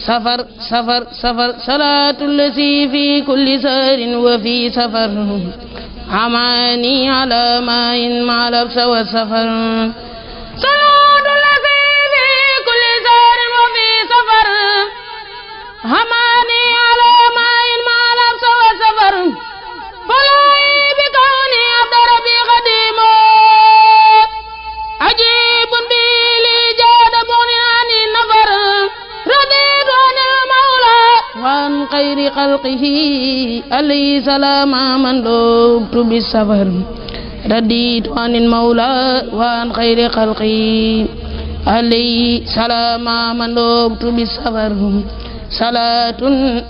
سفر سفر سفر صلاة الذي في كل سهر وفي سفر عماني على ماء مع لبس والسفر صلاة الذي في كل سهر وفي سفر عماني على ماء مع لبس والسفر فلاي بكوني عبد ربي خديمه عجيب بي لي جاد بغني عن النفر رضيت عن المولى وعن خير خلقه عليه سلام من لبت بالسفر رضيت عن المولى وعن خير خلقه عليه سلام من لبت بالسفر صلاة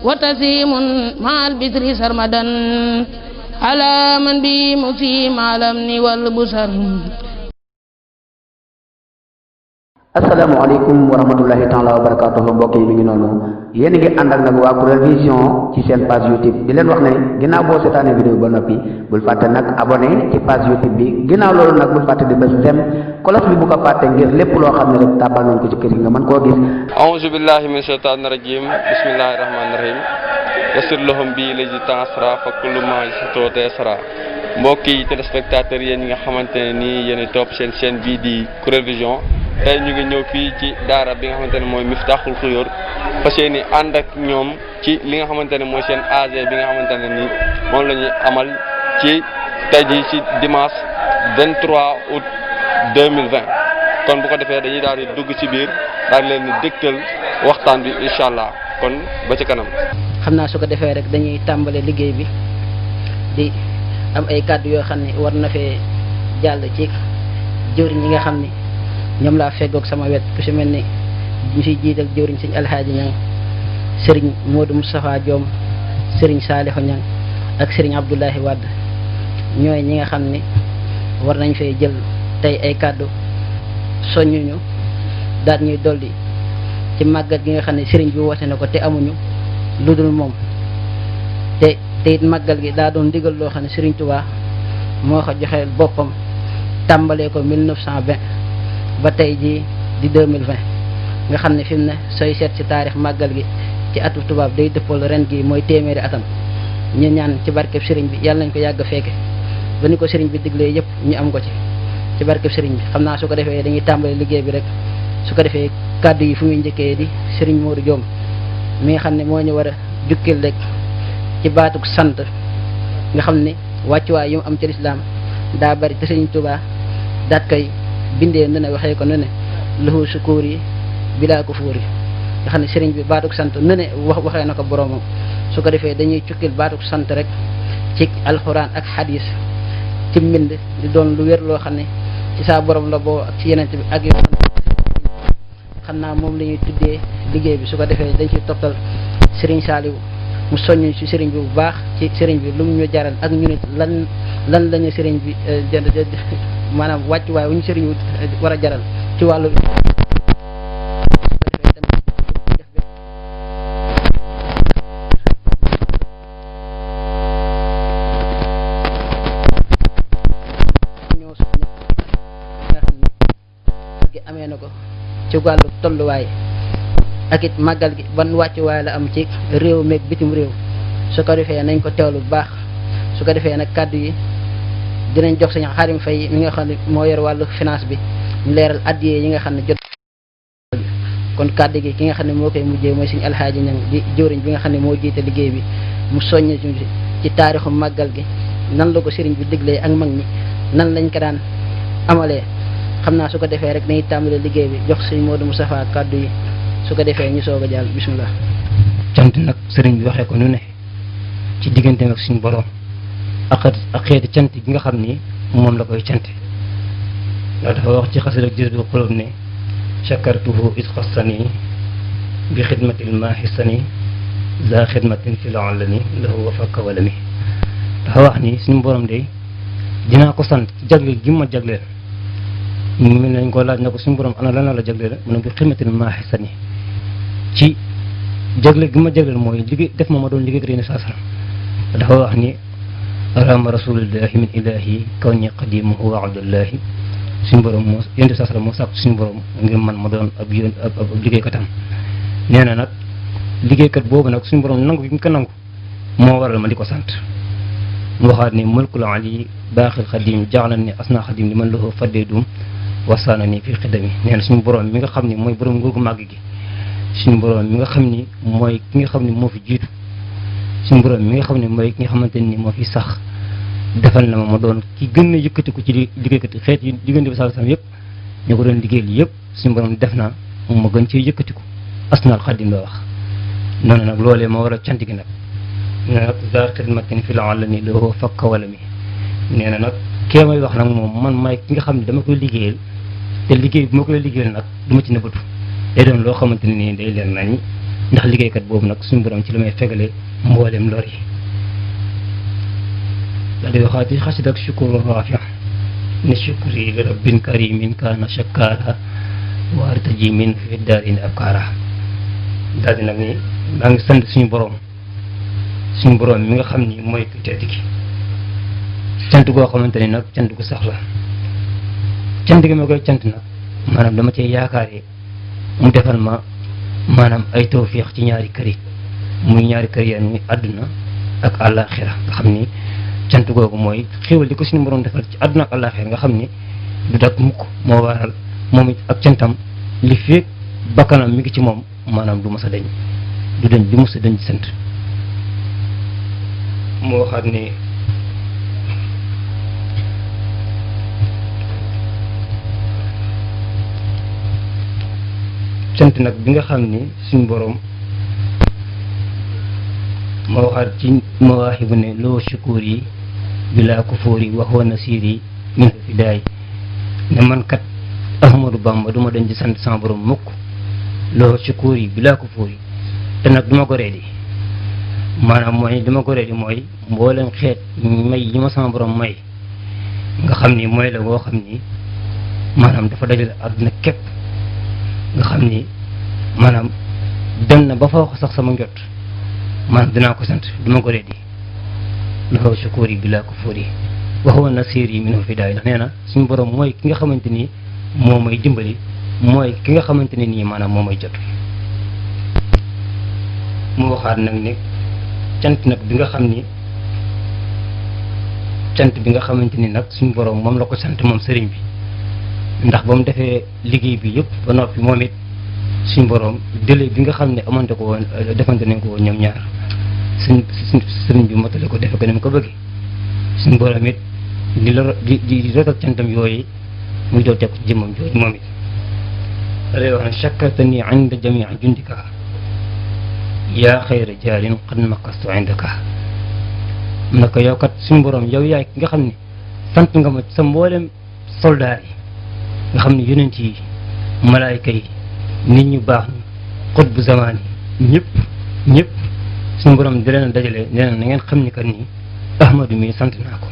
وتسليم مع البسر سرمدا على من بي مفي مع الأمن والبصر. asalaamaaleykum wa rahmatullahi taala wa barakatuhu mbokk yi mi ngi noonu yéen a ngi ànd ak nag waa Kourel Vision ci seen page YouTube di leen wax ne ginnaaw boo seetaanee vidéo ba noppi bul fàtte nag abonné ci page YouTube bi ginnaaw loolu nag bul fàtte di bës sem kolos bi bu ko fàtte ngir lépp loo xam ne rek tàbbal nañ ko ci kër gi nga mën koo gis. a'uuzu billahi min shaytaani rajim bismillahi rahmaani rahim yasir lahum bi lazi tansara fa kullu ma yasito tesara mbokki téléspectateurs yéen ñi nga xamante ne nii yéen a topp seen chaîne bii di Kourel Vision tey ñu ngi ñëw fii ci daara bi nga xamante ne mooy Miftahul Xuyoor fas yéene ànd ak ñoom ci li nga xamante ne mooy seen AG bi nga xamante ne nii moom la ñuy amal ci tey jii ci dimanche 23 août 2020 kon bu ko defee dañuy daal di dugg ci biir daal di leen di dégtal waxtaan bi incha allah kon ba ci kanam. xam naa su ko defee rek dañuy tàmbale liggéey bi di am ay kàddu yoo xam ne war na fee jàll ci jëwriñ ñi nga xam ni ñoom laa feggoog sama wet ku si mel ni ñu siy jiital jëwriñ sëñ Alhaaji Ñang sëriñ Modou Moustapha Diom sëriñ Saalihu Ñang ak sëriñ Abdoulahi Wadd ñooy ñi nga xam ni war nañ fee jël tey ay kàddu soññuñu daal ñuy dolli ci màggat gi nga xam ne sëriñ bi woote na ko te amuñu lu dul moom te it màggal gi daa doon ndigal loo xam ne sëriñ Tuubaa moo ko joxe boppam tàmbalee ko 1920 ba tey jii di 2020 nga xam ne fi mu ne sooy seet ci taarix màggal gi ci atu tubaab day dëppool ren gi mooy téeméeri atam ñu ñaan ci barkeb sëriñ bi yàlla nañ ko yàgg fekke ba ni ko sëriñ bi diglee yëpp ñu am ko ci barkeb sëriñ bi xam naa su ko defee dañuy tàmbale liggéey bi rek su ko defee kàddu yi fu muy njëkkee di sëriñ Modou Diom mi nga xam ne moo ñu war a jukkil rek ci baatuk sant nga xam ne wàccuwaay yu mu am ci lislaam daa bari te sëriñ Tuubaa daat koy bindee nu ne waxee ko nu ne lahu sukuur yi bilaa ko fuur yi nga xam ne sëriñ bi baatuk sant nu ne waxee na ko boroomam su ko defee dañuy cukkil baatuk sant rek ci alxuraan ak xadiis ci mbind di doon lu wér loo xam ne ci saa borom la boo ak ci yeneen bi ak yoo xam naa moom la ñuy tuddee liggéey bi su ko defee dañ ciy toftal sëriñ Saaliw mu soññ ci sëriñ bi bu baax ci sëriñ bi lu mu ñu jaral ak ñu nit lan lañu sëriñ bi maanaam wàccuwaay wu ñu sëriñ war a jaral ci wàllu gi amee na ko ci wàllu tolluwaay ak it màggal gi ban wàccuwaay la am ci réew meeg bitim réew su ko defee nañ ko teewlu bu baax su ko defee nag kàddu yi dinañ jox sëñ Xarim Fay mi nga xam ne moo yor wàllu finance bi ñu leeral addiyee yi nga xam ne jot kon kàddu gi ki nga xam ne moo koy mujjee mooy sëñ Alhaaji Ñang di jëwriñ bi nga xam ne moo jiite liggéey bi mu soññ ci taarixu màggal gi nan la ko sëriñ bi diglee ak mag ñi nan lañ ko daan amalee xam naa su ko defee rek dañuy tàmbale liggéey bi jox sëñ Modou Moustapha kàddu yi su ko defee ñu soog a jàll bismillah. cant nag sëriñ bi waxee ko nu ne ci diggante ak suñu borom ak xeeti cant gi nga xam ni moom la koy cante ndax dafa wax ci xasida ak Jazbul Qulub ne shakartuhu is xassani bi xidmatil maahisani za xidmatin fi laalami lahu wa fakka walami dafa wax ni suñu borom de dinaa ko sant jagleel gi ma jagleel mu mel nañ ko laaj na ko suñu borom ana lan la jagleel mu ne bi xidmatil maahisani ci jagleel gi ma jagleel mooy liggéey def ma doon liggéey rek saa dafa wax ni arama rasulillahi min ilahi kaw ñi qadimuhu wa abdullahi suñu borom moo yénte saa moo sàkk suñu borom ngir man ma doon ab liggéeykatam nee na nag liggéeykat boobu nag suñu borom nangu gi mu ko nangu moo waral ma di ko sant mu waxaat ni mulkul ali baaxil xadim jaxlan ni asna xadim li man lahu faddedum wasaana ni fii xidami nee na suñu borom mi nga xam ni mooy borom nguur gu màgg gi suñu borom mi nga xam ni mooy ki nga xam ni moo fi jiitu suñu borom mi nga xam ne mooy ki nga xamante ni moo fi sax defal na ma doon ki gën a yëkkatiku ci liggéeykat xeet yi diggante bi sallallahu alayhi wasallam yëpp ñu ko doon liggéey li yëpp suñu borom def na ma gën cee yëkkatiku asnaal xadim la wax noonu nag loolee moo war a cant gi nag nee na nag za xidmatin fi la alami lahu fakka wala mi nee na nag kee may wax nag moom man maay ki nga xam ne dama koy liggéeyal te liggéey bi ma koy liggéeyal nag du ma ci nëbbatu day doon loo xamante ne nii day leer nañ ndax liggéeykat boobu nag suñu borom ci la may fegale mboolem lor yi daal di waxaat yi xasid ak shukuru rafia ni shukri li rabbin karimin kaana shakara wa artaji min fi daarin abkara daal di nag ni maa ngi sant suñu borom mi nga xam ni mooy ku tedd gi cant goo xamante ni nag cant gu sax la cant gi ma koy cant nag maanaam dama cee yaakaaree mu defal ma maanaam ay tawfiix ci ñaari kër yi muy ñaari kër yi muy àdduna ak àllaaxira nga xam ni cant googu mooy xéwal di ko suñu borom defal ci àdduna ak àllaaxira nga xam ni du dak mukk moo waral moom it ak cantam li feeg bakkanam mi ngi ci moom maanaam du mës a dañ du mës a dañ ci sant moo waxaat ni cant nag bi nga xam ni suñu borom moo waxaat ci mawaahibu ne loo shukuur yi bilaa kufuur yi wax wa nasiir yi min fi daay ne man kat Ahmadou Bamba du ma dañ di sant sama borom mukk loo shukuur yi bilaa kufuur yi te nag du ma goree di maanaam mooy du ma goree di mooy mboolem xeet may yi ma sama borom may nga xam ni mooy la boo xam ni maanaam dafa dajale àdduna képp nga xam ni maanaam dem na ba fa wax sax sama njot maanaam dinaa ko sant du ma ko reddi loxo sukóor yi bilaa ko fóor yi waxoon na séer yi minhu fi daay ndax nee na suñu borom mooy ki nga xamante ni moo may dimbali mooy ki nga xamante ne nii maanaam moo may jot mu waxaat nag ne cant nag bi nga xam ni cant bi nga xamante ni nag suñu borom moom la ko sant moom sëriñ bi ndax ba mu defee liggéey bi yëpp ba noppi moom it suñu borom délai bi nga xam ne amante ko woon defante nañ ko woon ñoom ñaar sëriñ bi motale ko defe ko ni mu ko bëggee suñu borom it di rotal cantam yooyu muy doon teg ci jëmmam jooju moom it da lay wax ne shakkartani inda jamii jundika yaa xayra jaarin qad makastu indaka naka yow kat suñu borom yow yaay ki nga xam ne sant nga ma sa mboolem soldaar yi nga xam ne yonent yi malaayka yi nit ñu baax ñi xutbu zamaan yi ñëpp suñu borom di leen dajale nee na ngeen xam ni kat nii Ahmadu mi sant naa ko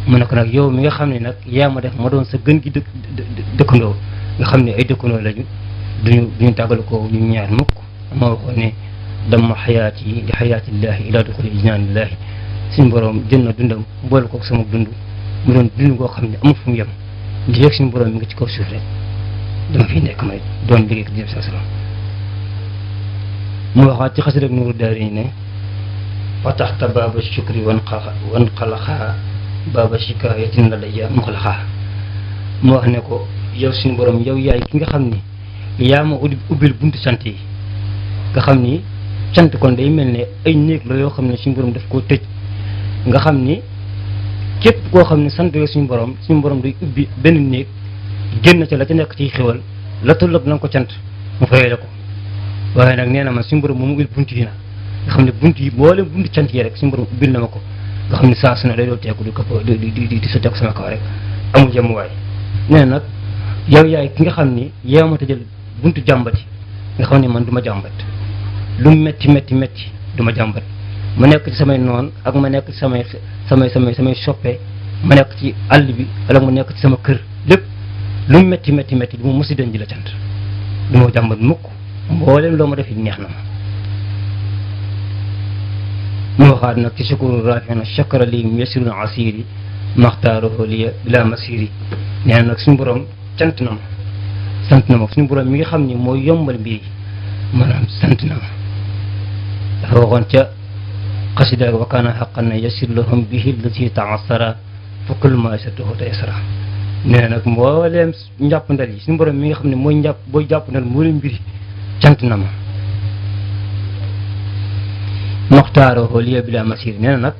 mu ne ko nag yow mi nga xam ne nag yaa ma def ma doon sa gën gi dëkkandoo nga xam ne ay dëkkandoo lañu duñu tàggal ko ñu ñaar mukk ma waxoon ne dama xayaat yi li xayaatillaahi ilaa duxuli jinaanillaahi suñu borom jël na dundam boole ko sama dund mu doon dund koo xam ne amul fu mu yem li yëg suñu borom mi ngi ci kaw suuf rek dama fi nekk may doon liggéey ko jëm sa salam mu waxaat ci xasida Nuuru Daarayni ne fataxta baaba shukri wan xalaxaa baaba shikaayatin la daya muxlaxaa mu wax ne ko yow suñu borom yow yaay ki nga xam ni yaa ma ubbil buntu sant yi nga xam ni cant kon day mel ne ay néeg la yoo xam ne suñu borom daf koo tëj nga xam ni képp koo xam ne sant nga suñu borom day ubbi benn néeg génn ca la ca nekk ciy xéwal la tolloog na nga ko cant mu fayee la ko waaye nag nee na man suñu borom moom ubbil bunt yi na nga xam ne bunt yi boole buntu cant yi rek suñu borom ubbil na ma ko nga xam ne saa su ne day doon teeku di sa teeku sama kaw rek amul jàmmuwaay nee na nag yow yaay ki nga xam ni yaa ma tëjal buntu jàmbati nga xam ne man du ma jàmbat lu metti du ma jàmbat ma nekk ci samay noon ak ma nekk ci samay soppe ma nekk ci àll bi wala ma nekk ci sama kër lépp lu metti du ma mësi dañ di la cant du ma jàmbat mukk mbooleem loo ma def it neex na ma mu waxaat nag ci sukuru rafiana shakara li yasirun asiri maxtaaroho li bila masiri nee na nag suñu borom sant na ma suñu borom mi nga xam ni mooy yombal mbir yi maanaam sant na ma dafa waxoon ca xasida wa kaana haqqan yasir lahum bihi allati ta'assara fa kullu ma yasatuhu taysara nee na nag mbooleem njàppandal yi suñu borom mi nga xam ne mooy njàpp booy jàppandal moo leen mbiri cant na ma moxtaaroo liya bila masir nee na nag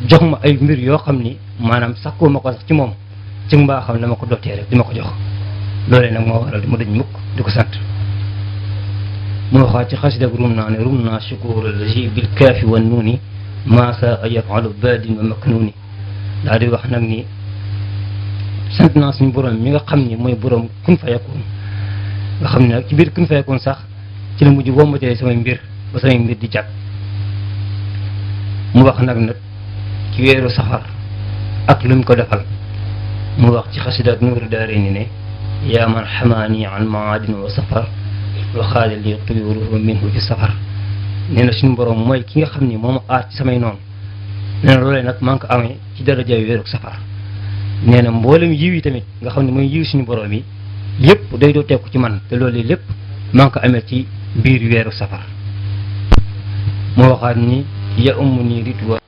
jox ma ay mbir yoo xam ni maanaam sakkoo ma ko sax ci moom ci mbaa xam ne ma ko dootee rek di ma ko jox loolee nag moo waral di ma dañ mukk di ko sant mu waxaat ci xasida rum naa shukura lazi bil kaafi wan nuuni maa saa yafalu badin wa maknuuni daal di wax nag ni sant naa suñu borom mi nga xam ni mooy borom kun fa yakun nga xam ne nag ci biir kun fa yakun sax ci la mujj wombatee samay mbir ba samay mbir di jàpp mu wax nag ci weeru safar ak lu mu ko defal mu wax ci xasida ak nuuru daare ni ne yaa man xamaani an maadin wa safar waxaale li tuyuruhu minhu fi safar nee na suñu borom mooy ki nga xam ni moom aar ci samay noonu nee na loolee nag maa ngi ko amee ci daraja weeru safar nee na mboolem yiw yi tamit nga xam ne mooy yiw suñu borom yi yëpp day doo tekku ci man te loolu lépp maa ngi ko amee ci biir weeru safar mu waxaat ni ya ummu ni ritwa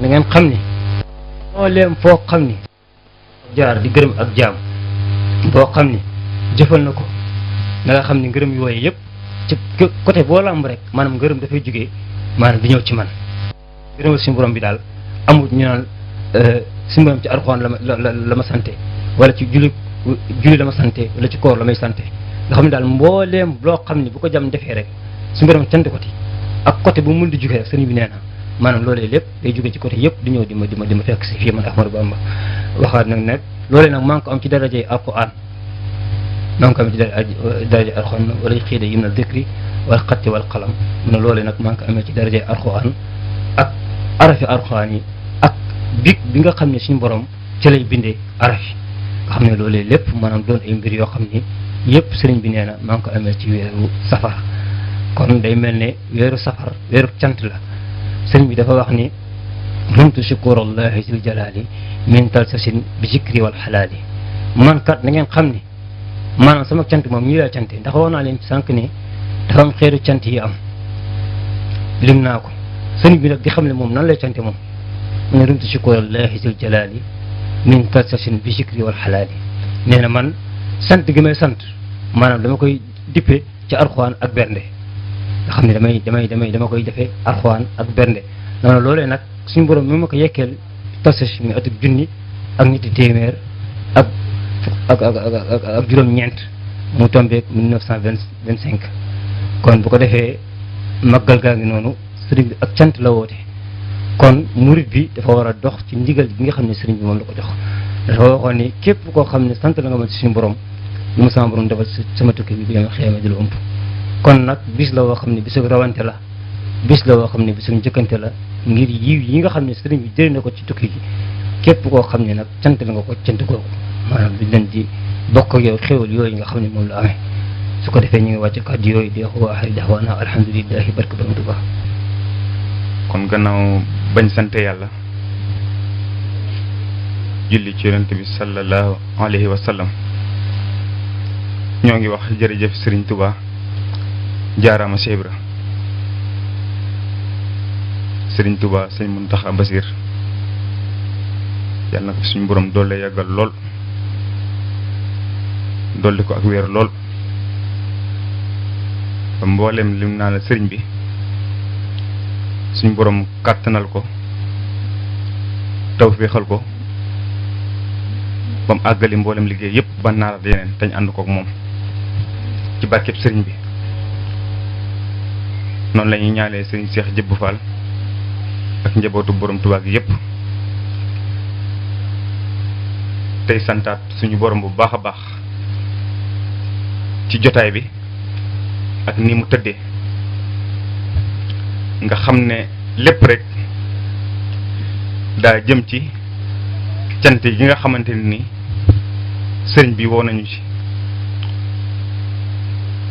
na ngeen xam ni mbooleem foo xam ni jaar di gërëm ak jaam boo xam ni jëfal na ko da nga xam ni ngërëm yooyu yëpp ci côté boo lamb rek maanaam ngërëm dafay jógee maanaam di ñëw ci man ngërëmal suñu borom bi daal amul ñu naan suñu borom ci Alxuraan la ma sante wala ci julli la ma sante wala ci koor la may sante nga xam ne daal mbooleem loo xam ni bu ko jam defee rek suñu borom cant ko ti ak côté bu mun di jógee rek sëriñ bi nee na maanaam loolee lépp day jóge ci côté yëpp di ñëw di ma fekk si fii man Ahmadou Bamba waxaat nag loolee nag maa ngi ko am ci darajay Alxuraan maa ngi ko am ci darajay Alxuraan wala xiida yim na dikri wal xatti wal qalam mu ne loolee nag maa ngi ko amee ci darajay Alxuraan ak arafi Alxuraan yi ak big bi nga xam ne suñu borom ci lay bindee arafi nga xam ne loolee lépp maanaam doon ay mbir yoo xam ni yëpp sëriñ bi nee na maa ngi ko amee ci weeru safar kon day mel ne weeru safar weeru cant la sëriñ bi dafa wax ni rumtu shukurallahi zil jalali min talsasin bi zikri wal xalaali man kat na ngeen xam ni maanaam sama cant moom ñii laa cante ndax wax naa leen sànq ne dafa am xeetu cant yi am lim naa ko sëriñ bi nag di xam ne moom nan lay cante moom mu ne rumtu shukurallahi zil jalali min talsasin bi zikri wal xalaali nee na man sant gi may sant maanaam dama koy dippe ci Alxuraan ak bernde nga xam ne dama koy defee Alxuraan ak bernde noonu loolee nag suñu borom mi ma ko yekkeel tasach mi atub junni ak ñetti téeméer ak juróom-ñeent mu tombeek 1925 kon bu ko defee màggal gaa ngi noonu sëriñ bi ak cant la woote kon murit bi dafa war a dox ci ndigal gi nga xam ne sëriñ bi moom la ko jox dafa waxoon ni képp koo xam ne sant la nga ma ci suñu borom lu ma sama borom defal sama tukki bi yama xeema di la ëmp kon nag bis la woo xam ne bisu rawante la bis la woo xam ne bisu njëkkante la ngir yiw yi nga xam ne sëriñ bi jëri na ko ci tukki gi képp koo xam ne nag cant la nga ko cant googu maanaam di leen di bokk ak yow xéwal yooyu nga xam ne moom la amee su ko defee ñu ngi wàcc kàddu yooyu di wax wa axiri daxwaana alhamdulillahi barka borom Tuubaa kon gannaaw bañ sant yàlla julli ci yonent bi sallallahu alayhi wa sallam ñoo ngi wax jërëjëf Serigne Touba jaaraama Cheikh Ibra Serigne Touba sëñ Muntaxa Basiir yàlla na ko suñu borom doole yàggal lool dolli ko ak weer lool ba mboolem lim naa la sëriñ bi suñu borom kàttanal ko tawféexal ko ba mu àggali mboolem liggéey yëpp ba naara yeneen tañ ànd kook moom ci barkeb sëriñ bi noonu la ñuy ñaanee sëriñ Cheikh Jëbb Fall ak njabootu borom Tuubaa gi yëpp tey santaat suñu borom bu baax a baax ci jotaay bi ak ni mu tëddee nga xam ne lépp rek daa jëm ci cant yi nga xamante ni sëriñ bi woo nañu ci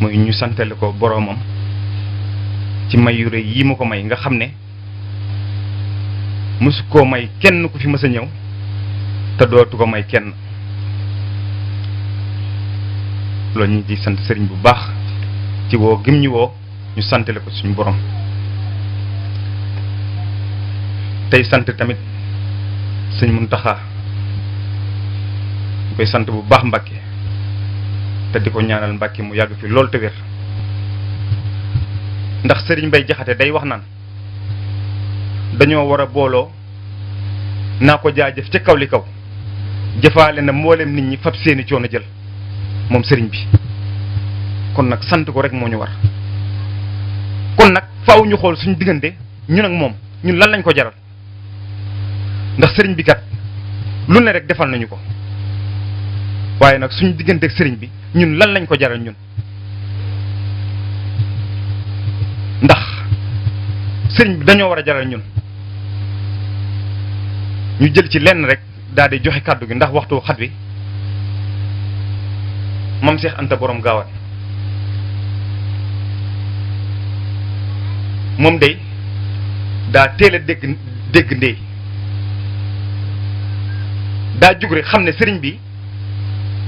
muy ñu santale ko boroomam ci may yu rëy yi mu ko may nga xam ne mësu koo may kenn ku fi mës a ñëw te dootu ko may kenn loolu ñu ci sant sëriñ bu baax ci woo gim ñu woo ñu santale ko suñu borom tey sant tamit sëñ Muntaxa ñu koy sant bu baax Mbàkke te di ko ñaanal Mbàkke mu yàgg fi loolu te wér ndax sëriñ Mbay Jaxate day wax naan dañoo war a booloo naa ko jaajëf ca kaw li kaw jëfaale na mboolem nit ñi fab seeni coono jël moom sëriñ bi kon nag sant ko rek moo ñu war kon nag faaw ñu xool suñu diggante ñun ak moom ñun lan lañ ko jaral ndax sëriñ bi kat lu ne rek defal nañu ko waaye nag suñu diggante ak sëriñ bi ñun lan lañ ko jaral ñun ndax sëriñ bi dañoo war a jaral ñun ñu jël ci lenn rek daal di joxe kàddu gi ndax waxtu xat wi Maam Cheikh Anta borom Gaawaan moom day daa teel a dégg ndey daa jug rek xam ne sëriñ bi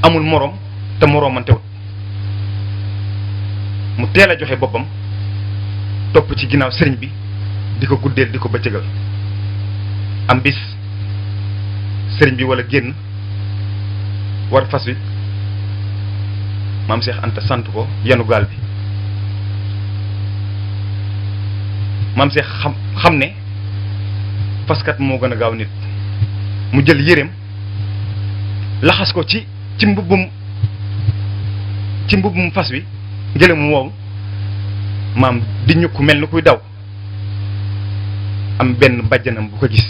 amul moroom te moroomantewut mu teel a joxe boppam topp ci ginnaaw sëriñ bi di ko guddeel di ko bëccëgal am bis sëriñ bi wala génn war fas wi Maam Cheikh Anta sant ko yanu gaal bi Maam Cheikh xam ne faskat moo gën a gaaw nit mu jël yéreem laxas ko ci mbubbum fas wi ngele mu wow maam di ñukk mel ni kuy daw am benn bàjjanam bu ko gis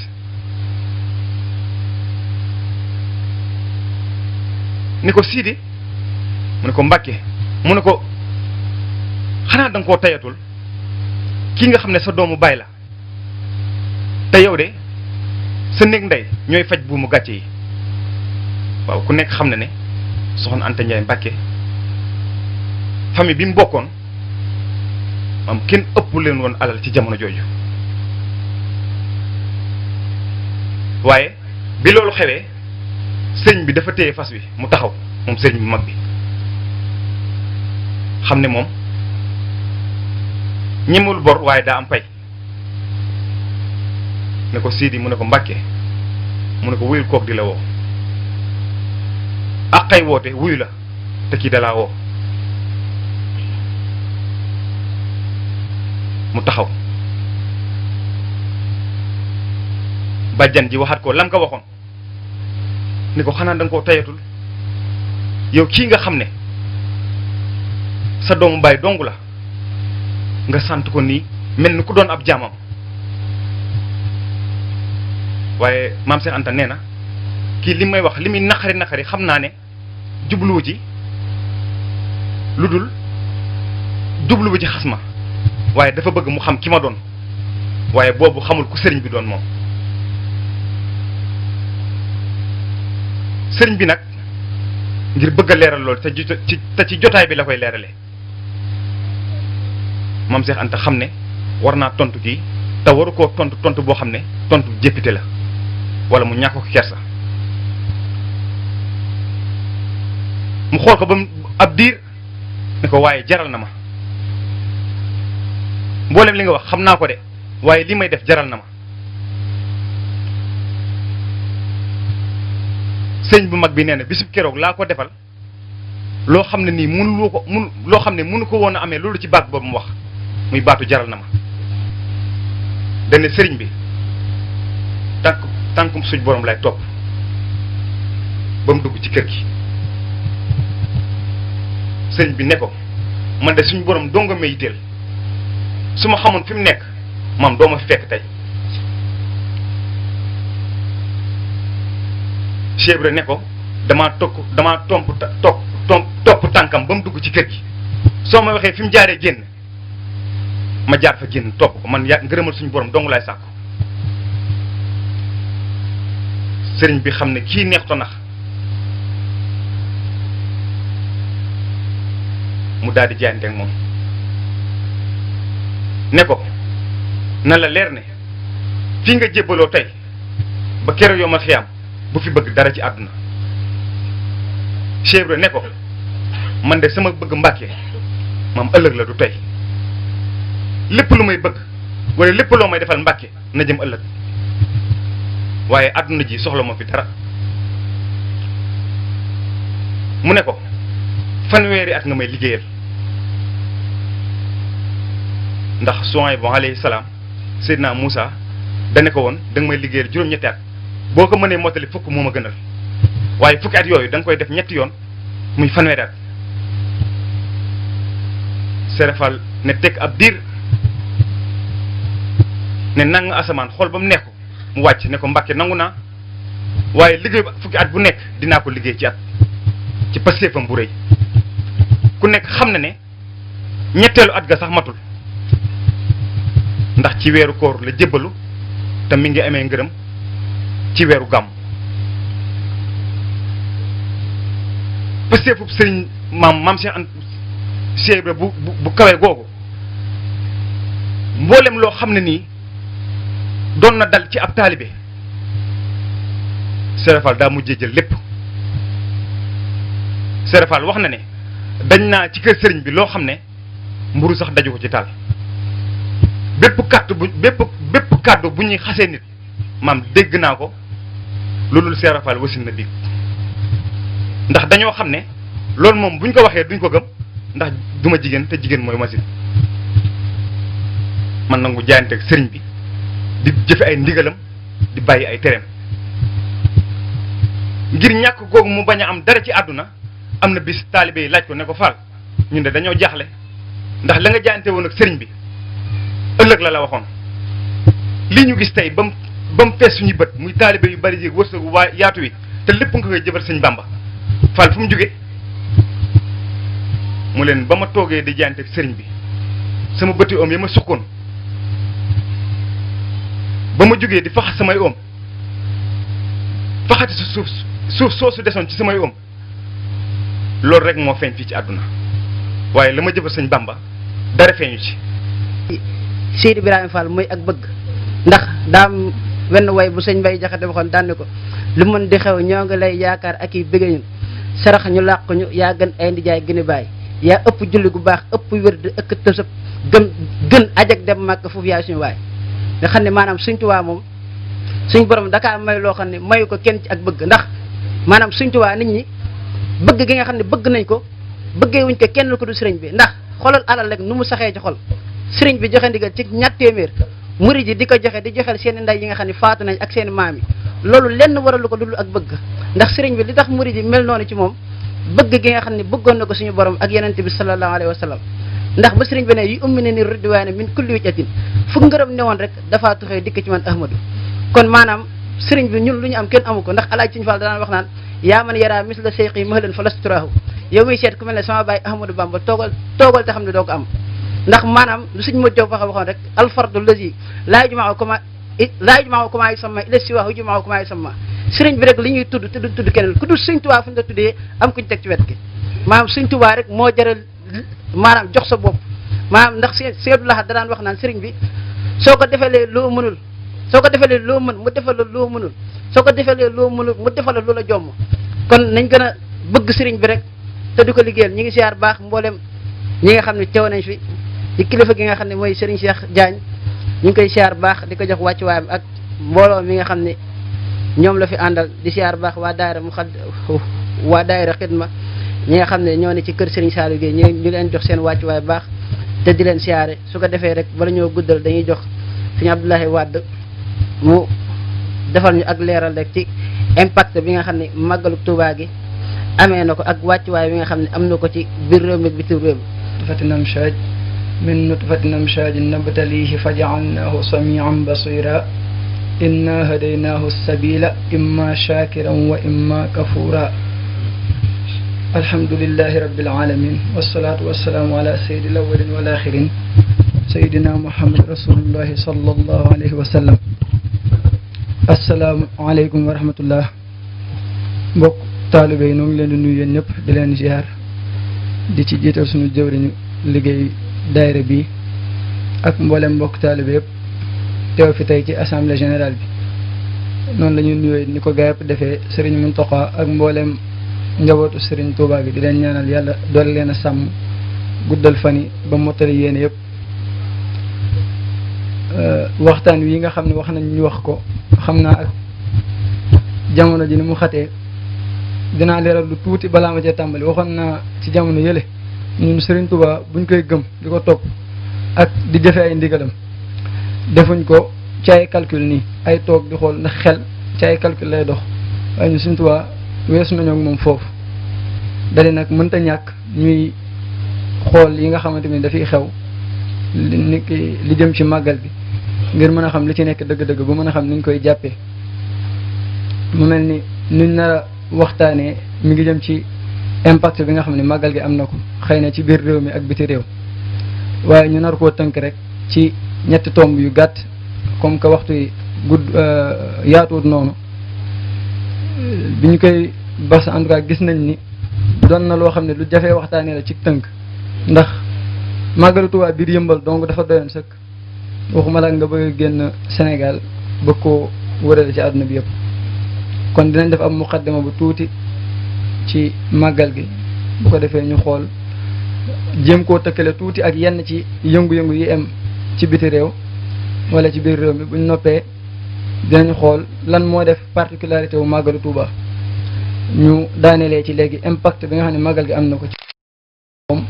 ni ko Siidi mu ne ko Mbàkke mu ne ko xanaa danga koo tayatul kii nga xam ne sa doomu baay la te yow de sa néeg ndey ñooy faj buumu gàcce yi waaw ku nekk xam na ne soxna Anta Ndiaye Mbàkke famille bi mu bokkoon maam kenn ëpp leen woon alal ci jamono jooju waaye bi loolu xewee sëriñ bi dafa téye fas wi mu taxaw moom sëriñ bu mag bi xam ne moom ñemul bor waaye daa am pay ne ko Siidi mu ne ko Mbàkke mu ne ko wuyul kook di la woo ak xay woote wuyu la te kii dalaa woo mu taxaw bàjjan ji waxaat ko lam ko waxoon ni ko xanaa danga koo tayatul yow kii nga xam ne sa doomu baay dong la nga sant ko nii mel ni ku doon ab jaamam waaye Maam Cheikh Anta nee na kii li may wax li muy naqari xam naa ne jubluwu ci lu dul jubluwu ci xas ma waaye dafa bëgg mu xam ki ma doon waaye boobu xamul ku sëriñ bi doon moom sëriñ bi nag ngir bëgg a leeral lool te ci jotaay bi la koy leerale Maam Cheikh Anta xam ne war naa tontu kii te waru koo tontu boo xam ne tontu jéppite la wala mu ñàkk ko kersa mu xool ko ba mu ab diir ne ko waaye jaral na ma mboolem li nga wax xam naa ko de waaye li may def jaral na ma sëñ bu mag bi nee na bisub keroog laa ko defal loo xam ne nii loo xam ne mënu ko woon a amee loolu ci baat boobu mu wax muy baatu jaral na ma dane sëriñ bi tànkum suñ borom lay topp ba mu dugg ci kër gi sëriñ bi ne ko man de suñ borom doo nga may yitteel su ma xamoon fi mu nekk maam doo ma fekk tey Cheikh Ibra ne ko damaa topp tànkam ba mu dugg ci kër gi soo ma waxee fi mu jaaree génn ma jaar fa génn topp ko man ngërëmal suñu borom dong laay sàkku sëriñ bi xam ne kii neex to nax mu daal di jaayante ak moom ne ko na la leer ne fii nga jébbaloo tey ba keroog yomal xiyaam bu fi bëgg dara ci àdduna Cheikh Ibra ne ko man de sama bëgg Mbàkke maam ëllëg la du tey lépp lu may bëgg wala lépp loo may defal Mbàkke na jëm ëllëg waaye àdduna ji soxla ma fi dara mu ne ko fanweeri at nga may liggéeyal ndax Suhaybu alayhi salaam Seydina Moussa dane ko woon da nga may liggéeyal juróom-ñetti at boo ko mënee mottali fukk moo ma gënal waaye fukki at yooyu da nga koy def ñetti yoon muy fanweeri at Serafal ne teg ab diir ne nang asamaan xool ba mu nekk mu wàcc ne ko Mbàkke nangu naa waaye liggéey fukki at bu nekk dinaa ko liggéey ci at ci pastéefam bu rëy ku nekk xam na ne ñetteelu at ga sax matul ndax ci weeru koor la jébbalu te mi ngi amee ngërëm ci weeru gàmm pastéefub sëriñ maam Cheikh Ibra bu kawe googu mboolem loo xam ne nii doon na dal ci ab taalibe Serafal daa mujjee jël lépp Serafal wax na ne dañ naa ci kër sëriñ bi loo xam ne mburu sax daju ko ci taal bépp kàddu bu ñuy xasee nit maam dégg naa ko loolu Serafal wasin na biig ndax dañoo xam ne loolu moom buñ ko waxee duñ ko gëm ndax duma jigéen te jigéen mooy machine man nangu jaayante ak sëriñ bi di jëfe ay ndigalam di bàyyi ay tereem ngir ñàkk googu mu bañ a am dara ci àdduna am na bis taalibe yi laaj ko ne ko Fall ñun de dañoo jaaxle ndax la nga jaayante woon ak sëriñ bi ëllëg la waxoon lii ñu gis tey ba mu fees suñuy bët muy taalibe yu bari ji wërsëgu waa yaatu wi te lépp nga koy jëfal sëñ Bamba Fall fu mu jóge mu leen ba ma toogee di jaayante ak sëriñ bi sama bëti oom ya ma sukkoon ba ma jógee di faxat samay oom faxati su suuf soosu desoon ci samay oom loolu rek moo feeñ fii ci àdduna waaye la ma jëfal sëñ Bamba dara feeñu ci Seydi Ibrahima Fall mooy ak bëgg ndax daam wenn way bu sëñ Mbay Jaxate waxoon daan ne ko lu mën di xew ñoo ngi lay yaakaar ak yi bëgg ñun sarax ñu làq ñu yaa gën ay ndijaay gën a bàyyi yaa ëpp julli gu baax ëpp wér di ëkk tësëb gën ajak dem màkk foofu yaay suñu waay nga xam ne maanaam Sëñ Tuubaa moom suñ borom dakaa may loo xam ne mayu ko kenn ci ak bëgg ndax maanaam Sëñ Tuubaa nit ñi bëgg gi nga xam ne bëgg nañ ko bëggee wuñ ko kenn ko du sëriñ bi ndax xoolal alal rek nu mu saxee ci xol sëriñ bi joxe ndigal ci ñett téeméer murid yi di ko joxe di joxel seen i ndey yi nga xam ne faatu nañ ak seen i maam yi loolu lenn waralu ko dul ak bëgg ndax sëriñ bi li tax murid yi mel noonu ci moom bëgg gi nga xam ne bëggoon na ko suñu borom ak yonent bi sallallahu alayhi wa sallam ndax ba sëriñ bi ne yu ummi ne ni ridwaane min kulli wijhatin fu ngërëm ne woon rek dafaa tuxee dikk ci man Ahmadu kon maanaam sëriñ bi ñun lu ñu am kenn amu ko ndax alaaj Sëñ Fall daan wax naan yaa man yaraa misla seyqi mahlan fa lasturahu yow muy seet ku mel ne sama baay Ahmadou Bamba toogal te xam ne doo ko am ndax maanaam lu suñ mot jow faxa waxoon rek alfardu lazi laa yujma'u kama yusamma ila siwaahu yujma'u kama yusamma sëriñ bi rek li ñuy tudd te du tudd keneen ku dul Sëñ Tuubaa fu ñu la tuddee am kuñ teg ci wet gi maanaam Sëñ Tuubaa rek moo jaral maanaam jox sa bopp maanaam ndax Sëñ Abdou Lahad da daan wax naan sëriñ bi soo ko defalee loo mënul soo ko defalee loo mën mu defal la loo mënul soo ko defalee loo mënul mu defal la loola jomm kon nañ gën a bëgg sëriñ bi rek te du ko liggéeyal ñi ngi siyaar baax mboolem ñi nga xam ne teew nañ fi ci kilifa gi nga xam ne mooy sëriñ Cheikh Diagne ñu ngi koy siyaar baax di ko jox wàccuwaayam ak mbooloo mi nga xam ne ñoom la fi àndal di siyaar baax waa daayira xidma ñi nga xam ne ñoo ne ci kër Serigne Saliou Gueye ñu leen jox seen wàccuwaay baax te di leen siyaare su ko defee rek bala ñoo guddal dañuy jox Serigne Abdoulaye Wade mu defal ñu ak leeral rek ci impact bi nga xam ne màggalu Touba gi amee na ko ak wàccuwaay bi nga xam ne am na ko ci biir réew mi ak bitim réew mi من نطفة أمشاج نبتليه فجعلناه سميعا بصيرا إنا هديناه السبيل إما شاكرا وإما كفورا الحمد لله رب العالمين والصلاة والسلام على سيد الأولين والآخرين سيدنا محمد رسول الله صلى الله عليه وسلم السلام عليكم ورحمة الله mbokk taalibe yi noo ngi leen di nuyu yéen ñëpp di leen ziar di ci jiital suñu jëwriñu liggéey daayira bi ak mboolem mbokk taalibe yëpp teew fi tey ci assemblée générale bi noonu la ñuy nuyoo ni ko gaa yëpp defee Serigne Mountakha ak mboolem njabootu Serigne Touba gi di leen ñaanal yàlla doole leen a sàmm guddal fan yi ba mottali yéene yëpp. waxtaan wi nga xam ne wax nañ ñu wax ko xam naa ak jamono ji ni mu xatee dinaa leeral lu tuuti balaa ma cee tàmbali. waxoon naa ci jamono yële ñun Serigne Touba buñ koy gëm di ko topp ak di jëfe ay ndigalam defuñ ko ci ay calcul nii ay toog di xool ndax xel ci ay calcul lay dox waaye ñun Serigne Touba weesu nañoo ak moom foofu. dali nag mënta ñàkk ñuy xool yi nga xamante ni dafay xew li jëm ci màggal bi ngir mën a xam li ci nekk dëgg-dëgg bu mën a xam ni ñu koy jàppee. mu mel ni nuñ nar a waxtaanee mi ngi jëm ci impact bi nga xam ne màggal gi am na ko xëy na ci biir réew mi ak biti réew waaye ñu nar koo tënk rek ci ñetti tomb yu gàtt comme que waxtu yi gudd yaatuwut noonu. bi ñu koy bas en tout cas gis nañ ni doon na loo xam ne lu jafee waxtaanee la ci tënk ndax màggalu Tuubaa biir Yëmbal donc dafa doyoon sëkk waxuma la nga bëgg a génn Sénégal bëgg koo wërale ci àdduna bi yëpp. kon dinañ def am muqaddima bu tuuti ci màggal gi bu ko defee ñu xool jéem koo tëkkale tuuti ak yenn ci yëngu-yëngu yi am ci biti réew wala ci biir réew mi buñ noppee dinañ xool lan moo def particularité wu màggalu Tuubaa ñu daanelee ci léegi impact bi nga xam ne màggal gi am na ko ci moom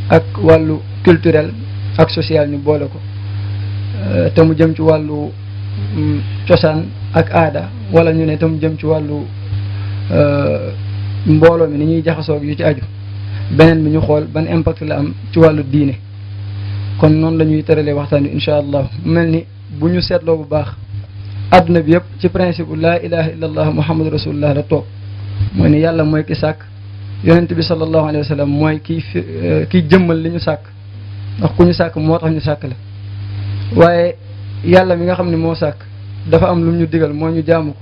ak wàllu culturel ak social ñu boole ko te mu jëm ci wàllu cosaan ak aada wala ñu ne te mu jëm ci wàllu mbooloo mi ni ñuy jaxasoog yu ci aju beneen bi ñu xool ban impact la am ci wàllu diine. kon noonu la ñuy tëralee waxtaan wi incha allah mu mel ni bu ñu seetloo bu baax adduna bi yëpp ci principe laa ilaha illa allah muhammadu rasulullah la toog mooy ni yàlla mooy ki sàkk yonent bi sallallahu alayhi wa sallam mooy kiy jëmmal li ñu sàkk ndax ku ñu sàkk moo tax ñu sàkk la waaye yàlla mi nga xam ne moo sàkk dafa am lu ñu digal mooy ñu jaamu ko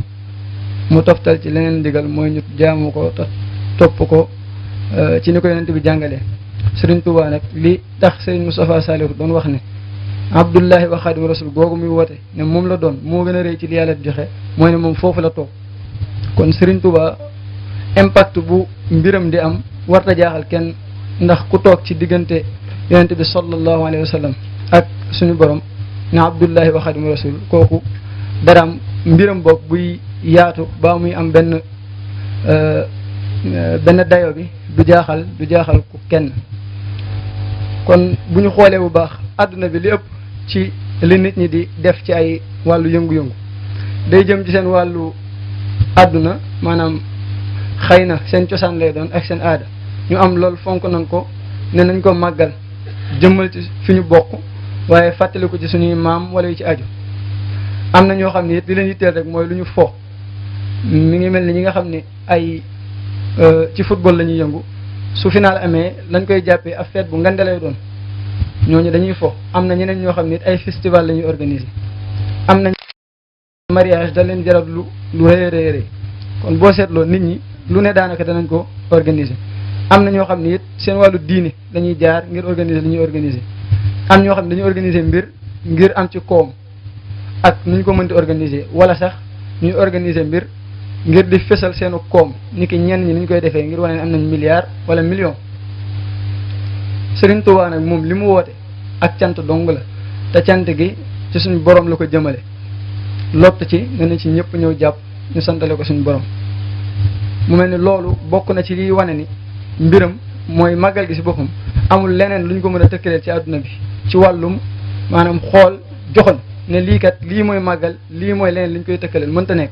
mu toftal ci leneen digal mooy ñu jaamu ko topp ko ci ni ko yonent bi jàngalee. Serigne Touba nag li tax Serigne Moustapha Saliou doon wax ne Abdullahi wa Xaadimu Rasul googu muy woote ne moom la doon moo gën a rëy ci li yàlla joxe mooy ne moom foofu la toog. kon Serigne Touba impact bu mbiram di am warta jaaxal kenn ndax ku toog ci diggante yonent bi sallallahu alayhi wa sallam ak suñu borom ne Abdullahi wa Xaadimu Rasul kooku daraam mbiram boog buy yaatu ba muy am benn dayo bi du jaaxal ku kenn. kon bu ñu xoolee bu baax àdduna bi li ëpp ci li nit ñi di def ci ay wàllu yëngu-yëngu day jëm ci seen wàllu àdduna maanaam xëy na seen cosaan lay doon ak seen aada ñu am loolu fonk nañ ko ne nañ ko màggal jëmmal ci fi ñu bokk waaye fàttali ko ci suñuy maam wala yu ci aju. am na ñoo xam ne it li leen yitteel rek mooy lu ñu fo mi ngi mel ni ñi nga xam ne ay ci football la ñuy yëngu su final amee lañ koy jàppee ab fête bu ngande lay doon ñooñu dañuy fo. am na ñeneen ñoo xam ne ay festival la ñuy organiser am na mariage da leen jaral lu rëy a rëy kon boo seetloo nit ñi lu ne daanaka danañ ko organiser. am na ñoo xam ne it seen wàllu diine dañuy jaar ngir organiser li ñuy organiser am ñoo xam ne dañuy organiser mbir ngir am ci koom ak nu ñu ko mënti organiser wala sax ñuy organiser mbir ngir di fësal seenu koom ni ki ñenn ñi ni ñu koy defee ngir wane ne am nañ milliard wala million. Serigne Touba nag moom li mu woote ak cant dong la te cant gi ci suñu borom la ko jëmale lott ci ne na ci ñëpp ñëw jàpp ñu santale ko suñu borom. mu mel ni loolu bokk na ci liy wane ni mbiram mooy màggal gi si boppam amul leneen lu ñu ko mën a tëkkaleel ci àdduna bi ci wàllum maanaam xool joxoñ ne lii kat lii mooy màggal lii mooy leneen li ñu koy tëkkaleel mënta nekk.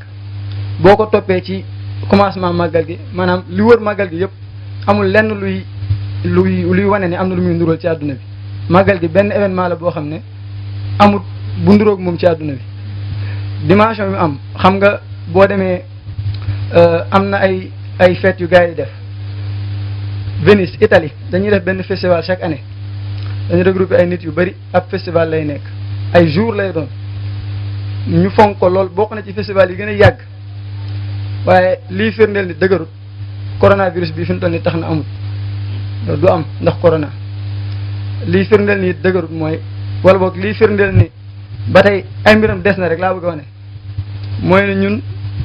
boo ko toppee ci commencement màggal gi maanaam li wër màggal gi yëpp amul lenn luy wane ne am na lu muy ndural ci àdduna bi. màggal gi benn événement la boo xam ne amut bu nduroog moom ci àdduna bi dimension bi am xam nga boo demee am na ay fête yu gars yi def Venise Italie dañuy def benn festival chaque année dañu regrouper ay nit yu bari ab festival lay nekk ay jours lay doon ñu fonk ko lool bokk na ci festival yi gën a yàgg. waaye lii firndeel ni dëgërut coronavirus bi fi mu toll nii tax na amut du am ndax corona lii firndeel ni dëgërut mooy wala boog lii firndeel ni ba tey ay mbiram des na rek laa bëgg a wane mooy ne ñun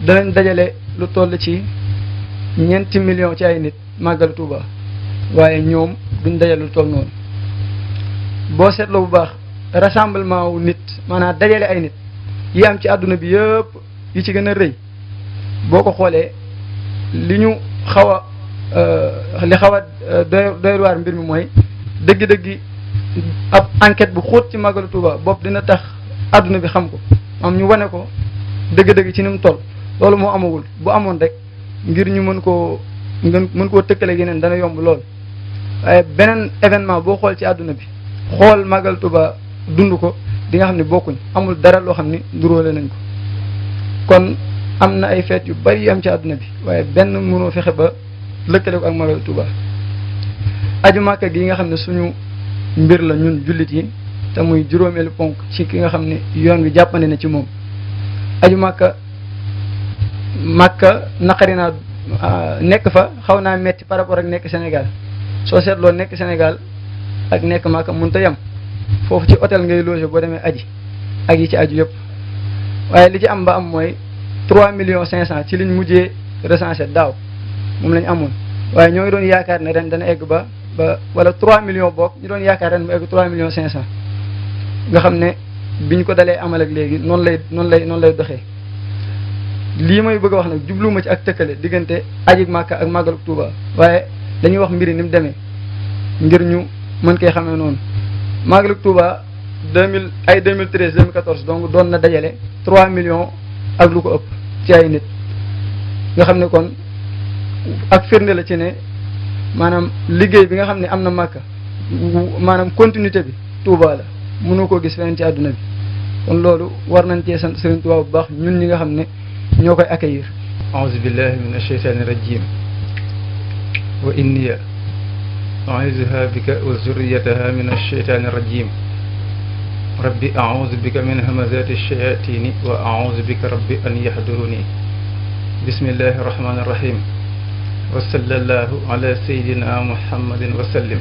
danañ dajale lu toll ci ñeenti million ci ay nit màggal Touba waaye ñoom duñ dajale lu toll noonu boo seetloo bu baax rassemblement wu nit maanaam dajale ay nit yi am ci àdduna bi yëpp yi ci gën a rëy boo ko xoolee li ñu xaw a li xaw a doy waar mbir mi mooy dëgg-dëgg ab enquête bu xóot ci màggalu Touba bopp dina tax àdduna bi xam ko am ñu wane ko dëgg-dëgg ci ni mu toll loolu moo amagul bu amoon rek ngir ñu mën koo tëkkale yeneen dana yomb lool waaye beneen événement boo xool ci àdduna bi xool màggal Touba dund ko di nga xam ne bokkuñ amul dara loo xam ni nduróole nañ ko kon am na ay feet yu bari yu am ci àdduna bi waaye benn mënoo fexe ba lëkkale ko ak màggal Touba aju Màkka gi nga xam ne suñu mbir la ñun jullit yi te muy juróomeelu ponk ci ki nga xam ne yoon wi jàppandi na ci moom aju Màkka naqari naa nekk fa xaw naa metti par rapport ak nekk Sénégal soo seetloo nekk Sénégal ak nekk Màkka mënut a yem foofu ci hôtel ngay logé boo demee aji ak yi ci aju yëpp waaye li ci am ba am mooy 3,500,000 ci liñ mujjee recensé daaw moom lañ amoon waaye ñoo ngi doon yaakaar ne ren dana egg ba wala 3 millions boog ñu doon yaakaar ren mu egg 3,500,000 nga xam ne biñ ko dalee amal ak léegi noonu lay doxee lii may bëgg a wax nag jubluwuma ci ak tëkkale diggante aji Màkka ak màggalu Touba waaye dañuy wax mbiri ni mu demee ngir ñu mën koy xamee noonu màggalu Touba 2013 2014 donc doon na dajale 3 millions ak lu ko ëpp ci ay nit nga xam ne kon ak firnde la ci ne maanaam liggéey bi nga xam ne am na Màkka maanaam continuité bi Touba la mënoo koo gis feneen ci àdduna bi kon loolu war nañ cee sant Serigne Touba bu baax ñun ñi nga xam ne ñoo koy accueillir. aouzu billahi min asheytaani rajim wa inniya u'iizuha bika wa zurriyataha min asheytaani rajim rabbi aouzu bika min hamazati shayatini wa aouzu bika rabbi an yahduruni bismillahi rahmani rahim wa sallallahu ala sayyidina muhammadin wa sallim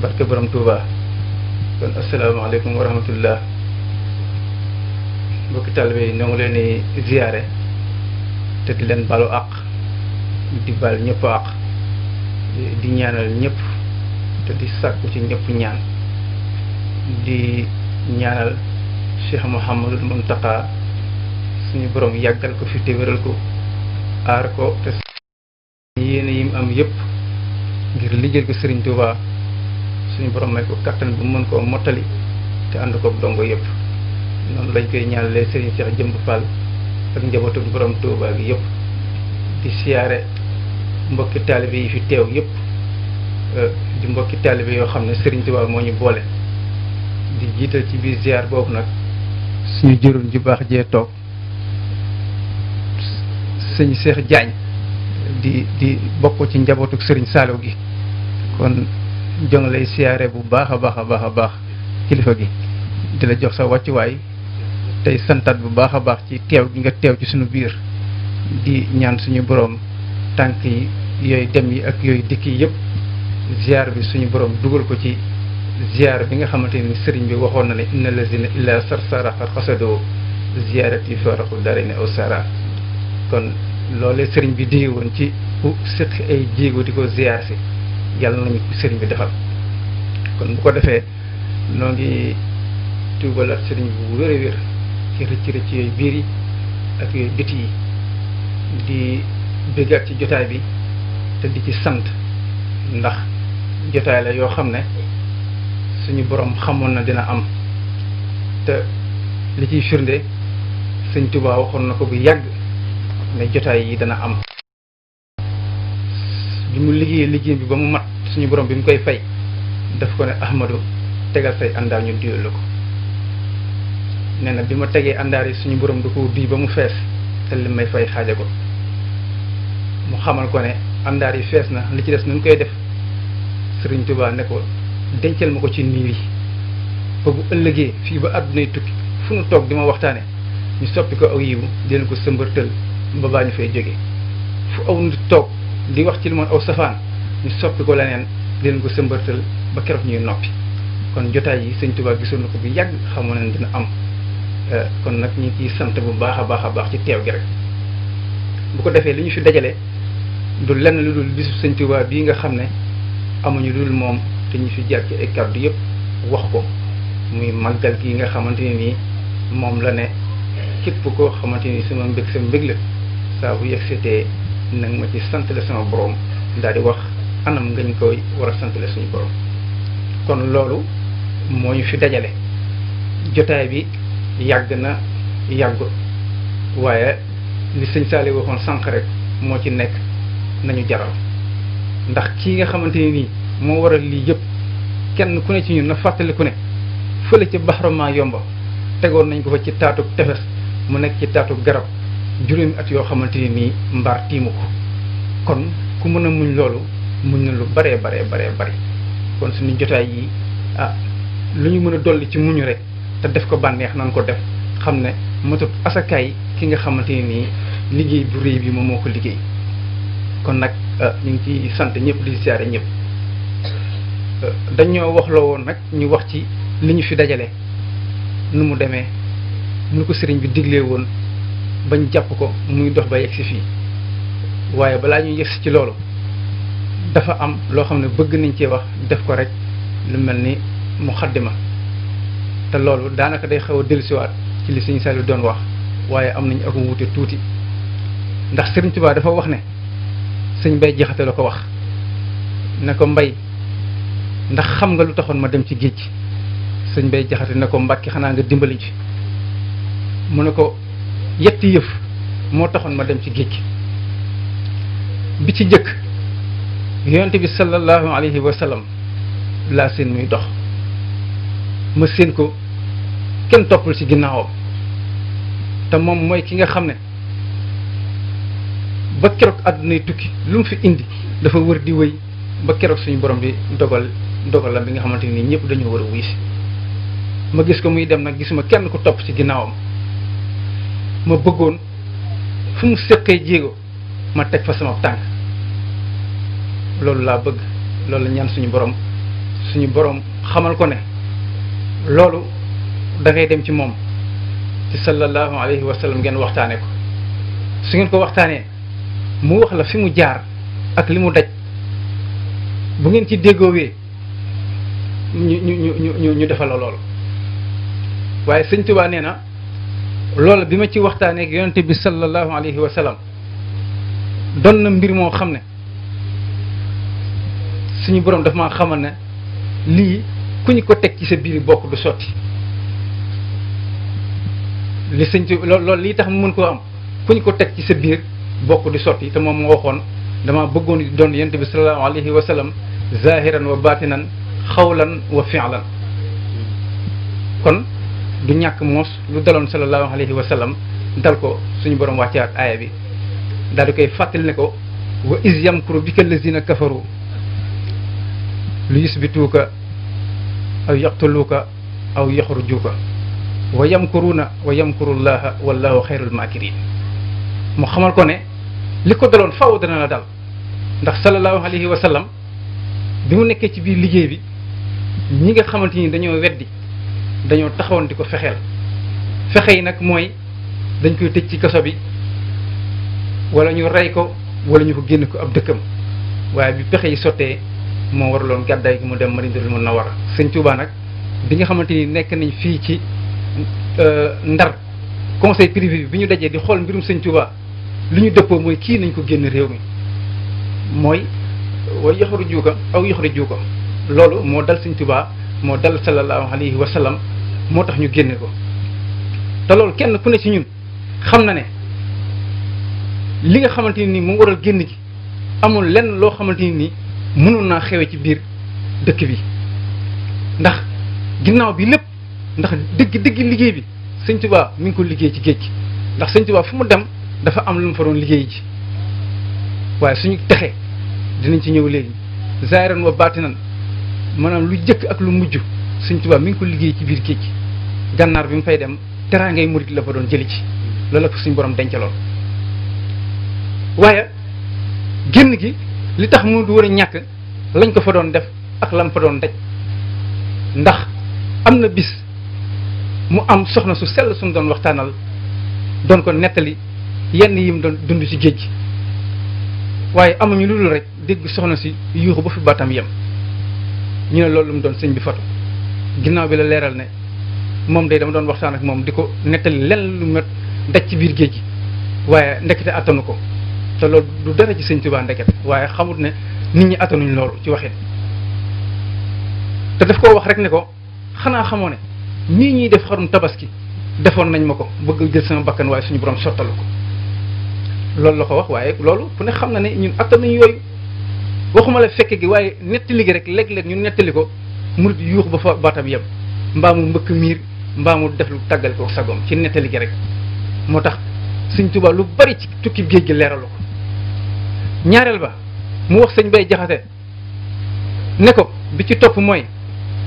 barke borom Touba kon asalaamaaleykum wa rahmatullah mbokki taalibe yi ñoo ngi leen di ziyaare te di leen balu àq di bal ñëpp àq di ñaanal ñëpp te di sàkku ci ñëpp ñaan di ñaanal Cheikh Mouhamadul Muntaqa suñu borom yàggal ko fi te wéral ko aar ko te yéene yim am yëpp ngir liggéeyal ko Serigne Touba suñu borom may ko kattan bu mën koo mottali te ànd ko dongo yëpp noonu lañ koy ñaanalee Serigne Cheikh Jëmb Fall ak njabootu borom Touba gi yëpp di siyaare mbokki taalibe yi fi teew yëpp di mbokki taalibe yoo xam ne Serigne Touba moo ñu boole di jiital ci biir ziar boobu nag suñu jëruñ ju baax jee toog sëñ Cheikh Diagne di bokk ci njabootu Serigne Saliou gi kon jong lay siyaare bu baax a baax a baax a baax kilifa gi di la jox sa wàccuwaay tey santaat bu baax a baax ci teew gi nga teew ci suñu biir di ñaan suñu borom tànk yi yooyu dem yi ak yooyu dikk yi yëpp ziar bi suñu borom dugal ko ci ziar bi nga xamante ni sëriñ bi waxoon na ne inna lazina illa sarsara qad qasadoo ziarat yi faraqu dara ne aw sara kon loolee sëriñ bi dige woon ci ku sëq ay jéego di ko ziar si yàlla nañu ko sëriñ bi defal kon bu ko defee noo ngi tuubalaat sëriñ bu wér a wér ci rëcc yooyu biir yi ak yooyu biti yi di béggaat ci jotaay bi te di ci sant ndax jotaay la yoo xam ne suñu borom xamoon na dina am te li ciy firnde sëñ Tuubaa waxoon na ko bu yàgg ne jotaay yi dana am bi mu liggéey bi ba mu mat suñu borom bi mu koy fay daf ko ne Ahmadou tegal say àndaar ñu duyal la ko nee na bi ma tegee àndaar yi suñu borom da ko duy ba mu fees te li may fay xaaja ko mu xamal ko ne àndaar yi fees na li ci des nu koy def Sëriñ Tuubaa ne ko dencal ma ko ci niir yi ba bu ëllëgee fii ba àddunay tukki fu nu toog di ma waxtaane ñu soppi ko aw yiwu dina ko sëmbërtël ba baa ñu fay jóge fu aw nit toog di wax ci lu man aw safaan ñu soppi ko leneen dina ko sëmbërtël ba keroog ñuy noppi kon jotaay yi Sëriñ Tuubaa gisoon na ko bu yàgg xamoon ne dina am kon nag ñu ngi ciy sant bu baax a baax a baax ci teew gi rek bu ko defee li ñu fi dajale du lenn lu dul bisu sëñ Tuubaa bii nga xam ne amuñu dul moom te ñu fi jaar ci ay kàddu yëpp wax ko muy màggal gi nga xamante ne nii moom la ne képp koo xamante ni sama mbég sa mbég la saa bu yegsetee nag ma ci sant la sama borom daal di wax anam ngañ koy war a sant la suñu borom. kon loolu moo ñu fi dajale jotaay bi yàgg na yàggut waaye li sëñ Saali waxoon sànq rek moo ci nekk nañu jaral ndax kii nga xamante ni nii moo waral lii yëpp kenn ku ne ci ñun na fàttaliku ne fële ca baxaramaa yomba tegoon nañ ko fa ci taatu tefes mu nekk ci taatu garab juróomi at yoo xamante ni nii mbaar tiimu ko kon ku mën a muñ loolu muñ na lu baree bari kon suñu jotaay yi lu ñu mën a dolli ci muñu rek te def ko bànneex nan ko def xam ne matut asakaay ki nga xamante ni nii liggéey bu réy bi moom moo ko liggéey kon nag ñu ngi ci sant ñëpp di siyaare ñëpp dañoo wax la woon nag ñu wax ci li ñu fi dajale nu mu demee nu ko sëriñ bi diglee woon bañ jàpp ko muy dox ba yegsi fii waaye balaa ñuy yegsi ci loolu dafa am loo xam ne bëgg nañ cee wax def ko rek lu mel ni muxaddima te loolu daanaka day xaw a dellusiwaat ci li sëñ Saliou doon wax waaye am nañ ak wuute tuuti ndax Sëriñ Tuubaa dafa wax ne sëñ Mbay Jaxate la ko wax ne ko Mbay ndax xam nga lu taxoon ma dem ci géej gi sëñ Mbay Jaxate ne ko Mbàkke xanaa nga dimbali ci mu ne ko yetti yëf moo taxoon ma dem ci géej gi bi ci jëkk yonent bi sallallahu alayhi wa sallam laa seen muy dox ma seen ko kenn toppul ci ginnaawam te moom mooy ki nga xam ne ba keroog àddunay tukki lu mu fi indi dafa wër di wéy ba keroog suñu borom bi dogalam bi nga xamante ni ñëpp dañoo war a wuy si ma gis ko muy dem nag gisuma kenn ku topp ci ginnaawam ma bëggoon fu mu séqee jéego ma teg fa sama tànk loolu laa bëgg loolu la ñaan suñu borom xamal ko ne loolu da ngay dem ci moom ci sallallahu alayhi wa sallam ngeen waxtaane ko su ngeen ko waxtaanee mu wax la fi mu jaar ak li mu daj bu ngeen ci déggoowee ñu defal la loolu waaye sëñ Tuubaa nee na loolu bi ma ci waxtaanee ak yonente bi sallallahu alayhi wa sallam doon na mbir moo xam ne suñu borom daf maa xamal ne lii ku ñu ko teg ci sa biir bokk du sotti li sëñ loolu lii tax mu mën koo am ku ñu ko teg ci sa biir bokk du sotti te moom moo waxoon dama bëggoon doon yonente bi sallallahu alayhi wa sallam zahiran wa batinan xawlan wa fi'lan kon du ñàkk moos lu daloon sallallahu alayhi wa sallam dal ko suñu borom wàccewaat aaya bi daal di koy fàttali ne ko wa iz yamkuru bika allazina kafaru lu yusbituuka aw yaqtuluuka aw yaxrujuuka wa yamkuruuna wa yamkurullaha wallahu xayrul maakirin mu xamal ko ne li ko daloon faaw dana la dal ndax sallallahu alayhi wa sallam bi mu nekkee ci biir liggéey bi ñi nga xamante ni dañoo weddi dañoo taxawoon di ko fexeel fexe yi nag mooy dañ koy tëj ci kaso bi wala ñu rey ko wala ñu ko génn ko ab dëkkam waaye bi pexe yi sottee moo waraloon gàddaay gi mu dem Madinatul Munawwara sëñ Tuubaa nag bi nga xamante ni nekk nañ fii ci Ndar conseil privé bi ñu dajee di xool mbirum sëñ Tuubaa li ñu dëppoo mooy kii nañ ko génn réew mi mooy wa yaxrujuuka aw yaxrujuuka loolu moo dal sëñ Tuubaa moo dal sallallahu alayhi wa sallam moo tax ñu génne ko te loolu kenn ku ne ci ñun xam na ne li nga xamante ni mu waral génn gi amul lenn loo xamante ni mënoon naa xewe ci biir dëkk bi ndax ginnaaw bi lépp ndax dëgg liggéey bi sëñ Tuubaa mi ngi ko liggéey ci géej gi ndax sëñ Tuubaa fu mu dem dafa am lu mu fa doon liggéey ji waaye suñu texe dinañ ci ñëw léegi zaahiran wa baatinan maanaam lu jëkk ak lu mujj sëñ Tuubaa mi ngi ko liggéey ci biir géej gi gànnaar bi mu fay dem teraangay murit la fa doon jëli ci loolu la ko suñu borom dencaloon waaye génn gi li tax mu du war a ñàkk lañ ko fa doon def ak lam fa doon daj ndax am na bis mu am soxna su sell suñu doon waxtaanal doon ko nettali yenn yim doon dund ci géej gi waaye amuñu lu dul rek dégg soxna si yuuxu ba fi baatam yem ñu ne loolu lu mu doon sëñ bi fatu ginnaaw bi la leeral ne moom day dama doon waxtaan ak moom di ko nettali lenn lu met daj ci biir géej gi waaye ndekete attanu ko te loolu du dara ci sëñ Tuubaa ndekete waaye xamut ne nit ñi attanuñ loolu ci waxin te daf koo wax rek ne ko xanaa xamoo ne ñii ñuy def xarum tabaski defoon nañ ma ko bëgg jël sama bakkan waaye suñu borom sottalu ko loolu la ko wax waaye loolu ku ne xam na ne ñun attanuñ yooyu waxuma la fekke gi waaye nettali gi rek léeg-léeg ñu nettali ko murit yuux ba fa baatam yem mbaa mu mbëkk miir mbaa mu def lu tàggal ko sagom ci nettali gi rek moo tax sëñ Tuubaa lu bari ci tukki géej gi leeralu ko ñaareel ba mu wax sëñ Bay Jaxate ne ko bi ci topp mooy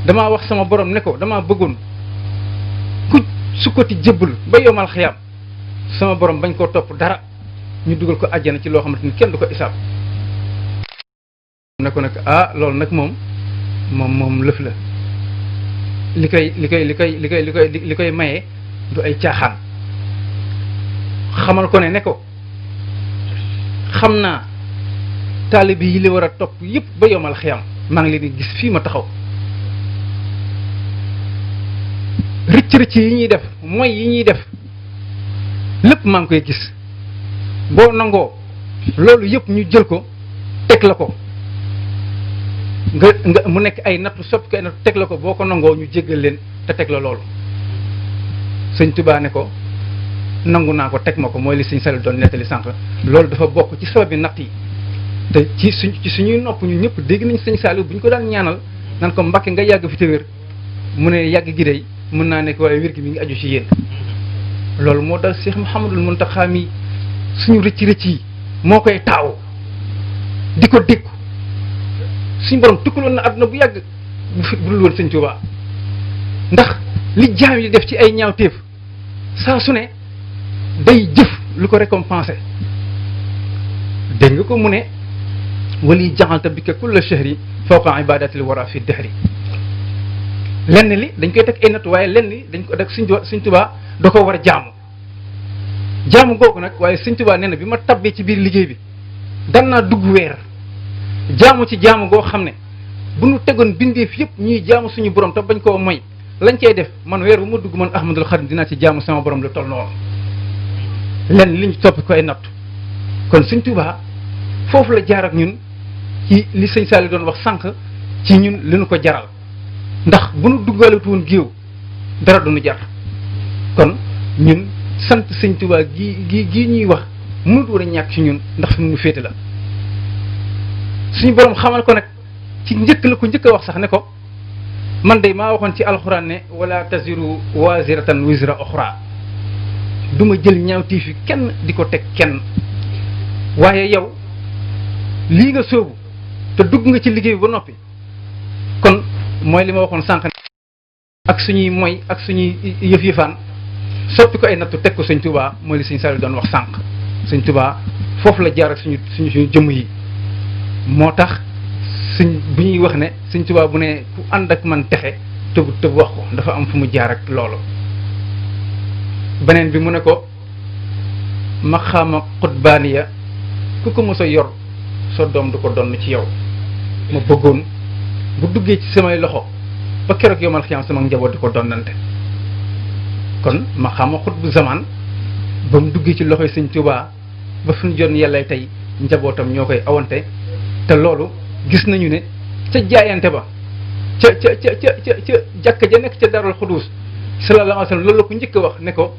damaa wax sama borom ne ko damaa bëggoon ku sukkati jébbal ba yomal xiyaam sama borom bañ koo topp dara ñu dugal ko àjjana ci loo xamante ni kenn du ko isaab ne ko nag ah loolu nag moom lëf la li koy maye du ay caaxaan xamal ko ne ko xam naa taalibe yi li war a topp yëpp ba yomal xiyam maa ngi leen di gis fii ma taxaw rëcc yi ñuy def mooy yi ñuy def lépp maa ngi koy gis boo nangoo loolu yëpp ñu jël ko teg la ko nga mu nekk ay nattu soppi ko ay nattu teg la ko boo ko nangoo ñu jéggal leen te teg la loolu sëñ Tuubaa ne ko nangu naa ko teg ma ko mooy li sëñ Saliou doon nettali sànq loolu dafa bokk ci sababi natt yi te ci suñuy nopp ñu ñëpp dégg nañ sëñ Saliou bu ñu ko daan ñaanal nan ko Mbàkke nga yàgg fi te wér mu ne yàgg gi day mën naa nekk waaye wér gi mi ngi aju ci yéen loolu moo dal Cheikh Mouhamadul Mountakha mi suñu rëcc yi moo koy taaw di ko dékku suñu borom tukkaloon na àdduna bu yàgg bu dul woon sëñ Tuubaa ndax li jaam yi def ci ay ñaawteef saa su ne day jëf lu ko récompensé dégg nga ko mu ne wali jaxalta bika kulla shahri fawqa ibadatil wara fi dahri lenn li dañ koy teg ay natt waaye lenn li dañ ko def sëñ Tuubaa da ko war a jaamu googu nag waaye sëñ Tuubaa nee na bi ma tabbee ci biir liggéey bi dan naa dugg weer jaamu ci jaamu goo xam ne bu nu tegoon bindeef yëpp ñuy jaamu suñu borom te bañ koo moy lañ cey def man weer bu ma dugg man Ahmadul Xadim dinaa ci jaamu sama borom lu toll noonu lenn liñ toppi ko ay natt kon sëñ Tuubaa foofu la jaar ak ñun ci li sëñ Saliou doon wax sànq ci ñun li nu ko jaral ndax bu nu duggalatu woon géew dara du nu jar kon ñun sant sëñ Tuubaa gii ñuy wax mënut war a ñàkk ci ñun ndax fi mu féete la suñu borom xamal ko nag ci njëkk la ko njëkk a wax sax ne ko man de maa waxoon ci alxuraan ne wala taziru waziratan wizra oxra du ma jël ñaawtiif yi kenn di ko teg kenn waaye yow lii nga sóobu te dugg nga ci liggéey bi ba noppi kon mooy li ma waxoon sànq ak suñuy moy ak suñuy yëf-yëfaan soppi ko ay nattu teg ko sëñ Tuubaa mooy li sëñ Saliou doon wax sànq sëñ Tuubaa foofu la jaar ak suñu jëmm yi moo tax bu ñuy wax ne sëñ Tuubaa bu ne ku ànd ak man texe tëb wax ko dafa am fu mu jaar ak loolu beneen bi mu ne ko maqaama xutbaaniya ku ko mos a yor sa doom du ko donn ci yow ma bëggoon bu duggee ci samay loxo ba keroog yomal xiyaam sama njaboot di ko donnante kon maqaama xutbu zamaan ba mu duggee ci loxoy sëñ Tuubaa ba fu ñu jon yàlla tey njabootam ñoo koy awante te loolu gis nañu ne ca jaayante ba ca jàkka ja nekk ca Daarul Xuduus sallallahu alayhi wa sallam loolu la ko njëkk a wax ne ko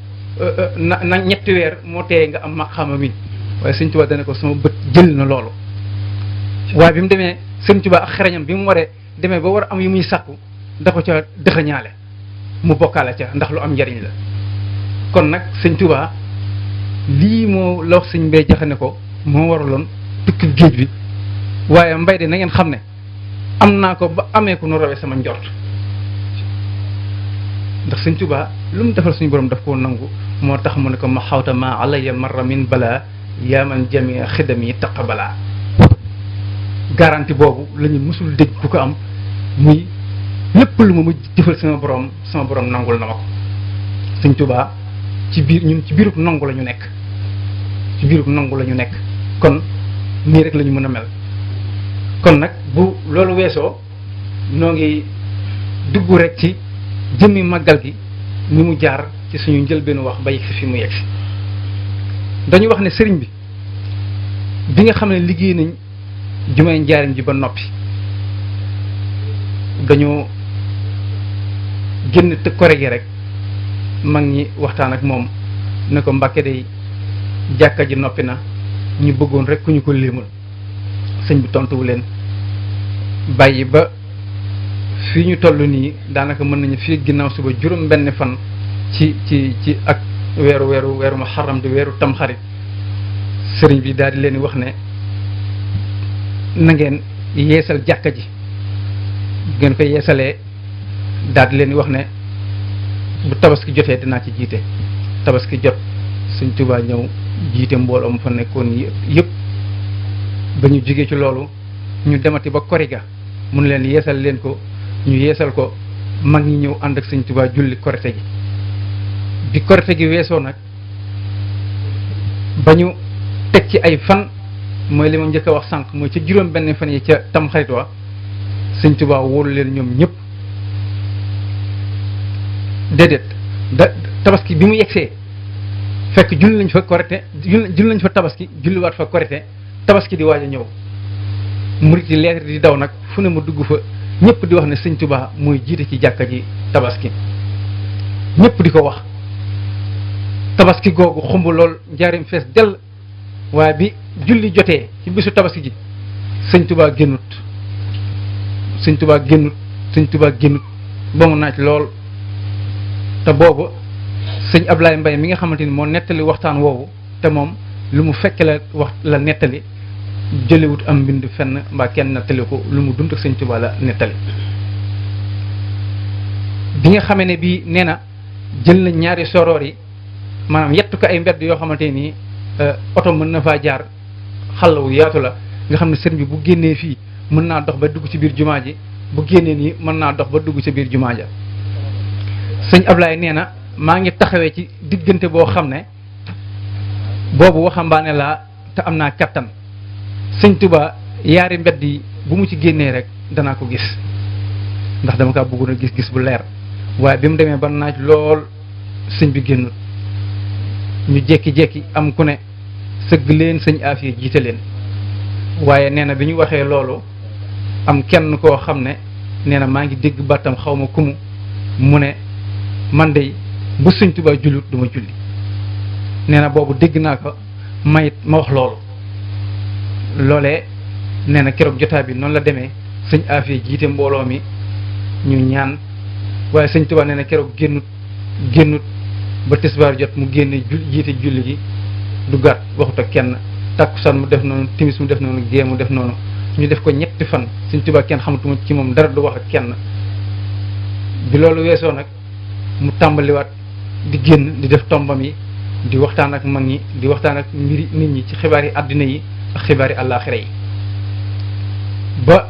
na ñetti weer moo teye nga am maqaama mi waaye sëñ Tuubaa dana ko sama bët jël na loolu waaye bi mu demee sëñ Tuubaa ak xereñam bi mu waree demee ba war a am yu muy sàkku da ko ca dëxañaale mu bokkaale ca ndax lu am njariñ la kon nag sëñ Tuubaa lii moo la wax sëñ Mbay Jaxate ne ko moo waraloon tukki géej bi waaye mbay de na ngeen xam ne am naa ko ba amee ko nu rawee sama njort ndax sëñ Tuubaa lu mu defal suñu borom daf koo nangu moo tax mu ne ko ma xawta ma alayya marra min balaa yaa man jamia xidam yi taqabalaa garanti boobu la ñu mësul dégg ku ko am muy lépp lu ma jëfal sama borom nangul na ma ko sëñ Tuubaa ci biir ñun ci biirub nangu la ñu nekk ci biirub nangu la ñu nekk kon nii rek la ñu mën a mel. kon nag bu loolu weesoo noo ngi dugg rek ci jëmmi màggal gi ni mu jaar ci suñu njëlbeenu wax ba yegsi fi mu yegsi. dañu wax ne sëriñ bi nga xam ne liggéey nañ jumaay Njaaréem ji ba noppi dañoo génn te kore gi rek mag ñi waxtaan ak moom ne ko Mbàkke day jàkka ji noppi na ñu bëggoon rek ku ñu ko léemal sëñ bi tontuwu leen bàyyi ba fii ñu toll nii daanaka mën nañu fii ginnaaw suba juróom benn fan ci ak weeru Muharram di weeru Tamxarit sëriñ bi daal di leen wax ne na ngeen yeesal jàkka ji ngeen ko yeesalee daal di leen wax ne bu tabaski jotee dinaa ci jiite tabaski jot Sëñ Tuubaa ñëw jiite mbooloo mu fa nekkoon yëpp ba ñu jógee ci loolu ñu demati ba koriga mun leen yeesal leen ko ñu yeesal ko mag ñi ñëw ànd ak Sëñ Tuubaa julli korite gi bi korite gi weesoo nag ba ñu teg ci ay fan mooy li ma njëkk a wax sànq mooy ca juróom benn fan yi ca Tamxarit wa Sëñ Tuubaa wóolu leen ñoom ñëpp déedéet tabaski bi mu yegsee fekk julli lañ fa korite julli lañ fa tabaski julliwaat fa korite tabaski di waaj a ñëw murit yi leer di daw nag fu ne mu dugg fa ñëpp di wax ne Sëñ Tuubaa mooy jiite ci jàkka ji tabaski ñëpp di ko wax tabaski googu xumb lool Njaaréem fees dell waaye bi julli jotee ci bisu tabaski ji Sëñ Tuubaa génnut Sëñ Tuubaa génnut ba mu naaj lool te boobu sëñ Ablaye Mbaye mi nga xamante ni moo nettali waxtaan woowu te moom lu mu fekke la nettali jëlewut am mbind fenn mbaa kenn nettali ko lu mu dund ak Sëñ Tuubaa la nettali bi nga xamee ne bii nee na jël nañ ñaari soroor yi maanaam yettu ko ay mbedd yoo xamante nii oto mën na faa jaar xàllawu yaatu la nga xam ne sëriñ bi bu génnee fii mën naa dox ba dugg ci biir jumaa ji bu génnee nii mën naa dox ba dugg ci biir jumaa ja sëñ Ablaye nee na maa ngi taxawee ci diggante boo xam ne boobu waxambaane laa te am naa kattan Sëñ Tuubaa yaari mbedd yi bu mu ci génnee rek danaa ko gis ndax dama kaa bëggoon a gis-gis bu leer waaye bi mu demee ba naaj lool sëñ bi génnut ñu jékki-jékki am ku ne sëgg leen sëñ Afiya jiite leen waaye nee na bi ñu waxee loolu am kenn koo xam ne nee na maa ngi dégg bàttam xaw ma kumu mu ne man de bu Sëñ Tuubaa jullut du ma julli nee na boobu dégg naa ko ma wax loolu loolee nee na keroog jotaay bi noonu la demee sëñ Afiya jiite mbooloo mi ñu ñaan waaye Sëñ Tuubaa nee na keroog génnut ba tisbaar jot mu génne jiite julli gi du gàtt waxut ak kenn takkusaan mu def noonu timis mu def noonu gée mu def noonu ñu def ko ñetti fan Sëñ Tuubaa kenn xamatuma ci moom dara du wax ak kenn bi loolu weesoo nag mu tàmbaliwaat di génn di def tombam yi di waxtaan ak mag ñi di waxtaan ak mbiri nit ñi ci xibaar yi àddina yi ak xibaar yi àllaaxira yi ba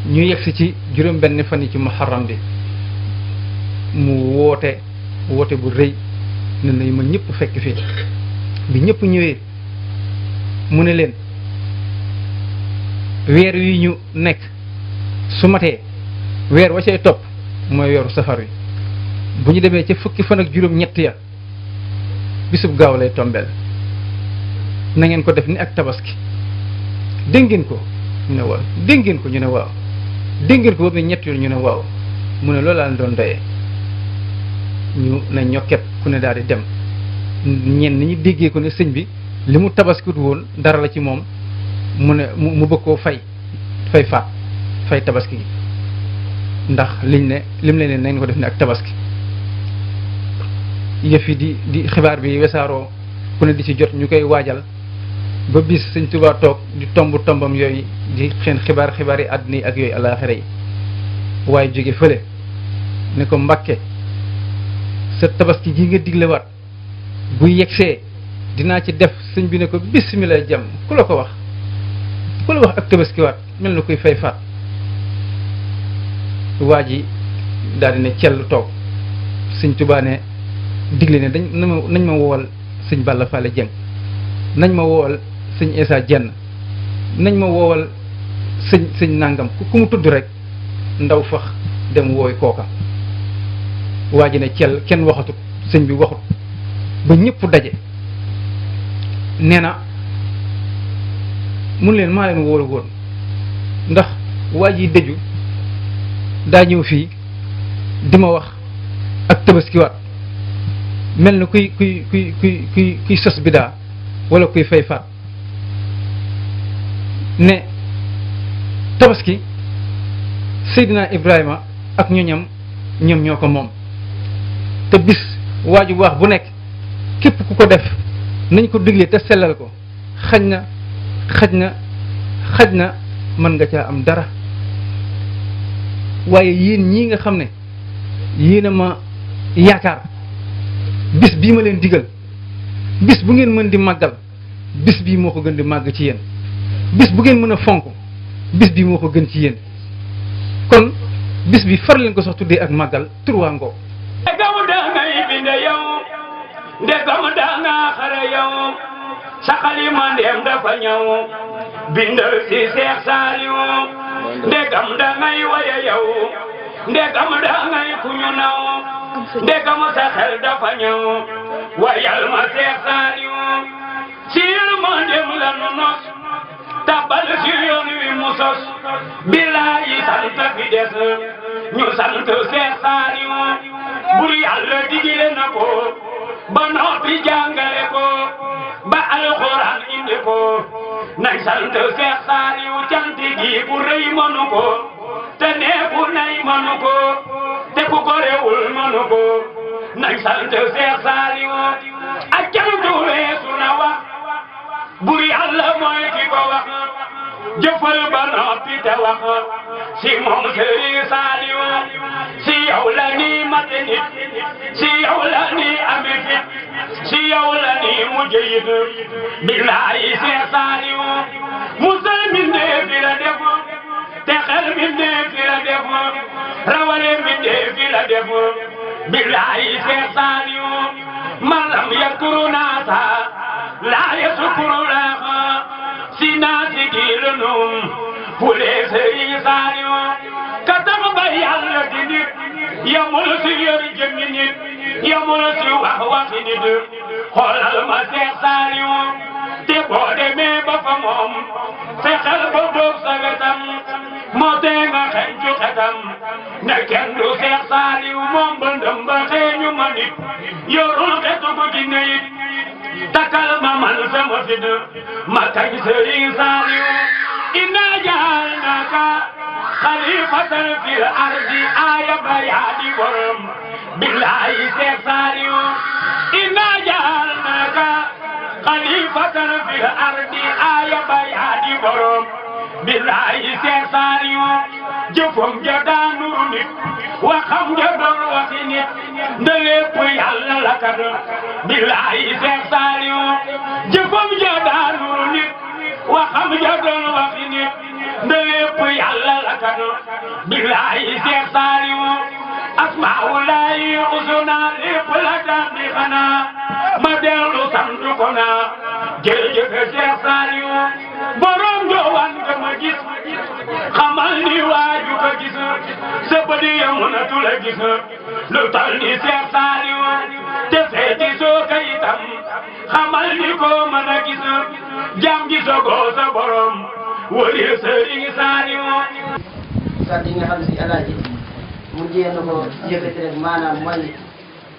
ñu yegsi ci juróom benn fan yi ci muharram bi mu woote bu rëy ne nañu ma ñëpp fekk fii bi ñëpp ñëwee mu ne leen weer wi ñu nekk su matee weer wa cay topp mooy weeru safar wi bu ñu demee ca fukki fan ak juróom ñett ya bisub gaaw lay tombeel na ngeen ko def ni ak tabaski dégg ngeen ko ñu ne waaw dégg ngeen ko ñu ne waaw dégg ngeen ko boobu ne ñett yoon ñu ne waaw mu ne loolu laa doon doyee ñu ne ñokket ku ne daal di dem ñenn ñi déggee ko ne sëñ bi li mu tabaskut woon dara la ci moom mu ne mu bëgg koo fay tabaski gi ndax lim leen nañ ko def ne ak tabaski yëf yi di xibaar bi wesaaroo ku ne di ci jot ñu koy waajal ba bis Sëñ Tuubaa toog di tombam yooyu di xeen xibaar yi àddina yi ak yooyu àllaaxira yi waaye jóge fële ne ko Mbàkke sa tabaski gi nga diglewaat bu yegsee dinaa ci def sëñ bi ne ko bismillah jàmm ku la ko wax ak tabaskiwaat mel na koy fay faat waa ji daal di ne cell toog Sëñ Tuubaa ne digle ne nañ ma woowal sëñ Balla Fale Jeng nañ ma woowal sëñ Issa Jenn nañ ma woowal sëñ nangam ku mu tudd rek ndaw fax dem wooy kooka waa ji ne cel kenn waxatut sëñ bi waxut ba ñëpp daje nee na mun leen maa leen wóolu woon ndax waa ji dëju daa ñëw fii di ma wax ak tabaskiwaat mel na kuy sos bidaa wala kuy fay faat ne tabaski Seydina Ibrahima ak ñoñam ñoom ñoo ko moom te bis waaju baax bu nekk képp ku ko def nañ ko diglee te sellal ko xaj na mën nga caa am dara waaye yéen ñii nga xam ne yéen a ma yaakaar bis bii ma leen digal bis bu ngeen mën di màggal bis bii moo ko gën di màgg ci yéen bis bu ngeen mën a fonk bis bii moo ko gën ci yéen kon bis bi far leen ko sax tuddee ak màggal turwaa ngoo ndegam daa ngay binde yow ndegam daa nga xare yow sa xalima ndeem dafa ñëw bindal si Seex Saaliw ndegam daa ngay waye yow ndegam daa ngay kuñu naw ndegam sa xel dafa ñëw wayal ma Seex Saaliw si yërmandeem la nu nos tabal si yoon wi mu sos bilaayi sant fi des ñu sant Seex Saaliw bur yàlla digile na ko ba noppi jàngale ko ba alxuraan indi ko nañ sant Seex Saaliw cant gi bu rëy mënu ko te neeku nay mënu ko te ku ko rewul mënu ko nañ sant Seex Saaliw ak cant weesu na wax bur yàlla mooy ki ko wax jëfal ba noppi te wax si moom Sëriñ Saaliw si yow la ni mate nit si yow la ni ame fit si yow la ni mujj yit billaahi Seex Saaliw musal mbindeef fi la def te xel mbindeef fi la def rawale mbindeef fi la def billaahi Seex Saaliw man lam yakuru naasa laa yasukuru laaha si naasi giilunum fule Sëriñ Saaliw ka tax ba yàlla di nit yamul si yor jëmmi nit yamul si wax waxi nit xoolal ma Seex Saaliw te boo demee ba fa moom fexeel ba boob sa wetam moo tee nga xencu xetam ne kenn du Seex Saaliw moom ba ndëm ba xeeñu ma nit yorul xetu ko ginne it takal ma man sama fit ma kañ Sëriñ Saaliw inna jaalnaka xalifatan fil ardi aaya ba yaa di borom billaahi Seex Saaliw inna jaalnaka xalifatan fil ardi aaya ba yaa di borom billaahi Seex Saaliw jëfam ja daa nuru nit waxam ja doon waxi nit nda lépp yàlla la kat billaahi Seex Saaliw jëfam ja daa nuru nit waxam ja doon waxi nit nda lépp yàlla la kat billaahi Seex Saaliw asmaa'ullaahi husna lépp la daan di xanaa ma dellu sant ko naa jërëjëf Seex Saaliw borom joowan nga ma gis xamal ni waaju ko gis sa bët ya mënatu la gis lu tal ni Seex Saaliw te seeti soo ka itam xamal ni ko mën a gis jam gi sogoo sa borom wari Sëriñ Saaliw kàddu yi nga xam ne si alaaji mu jéem na ko yëkkati rek maanaam mooy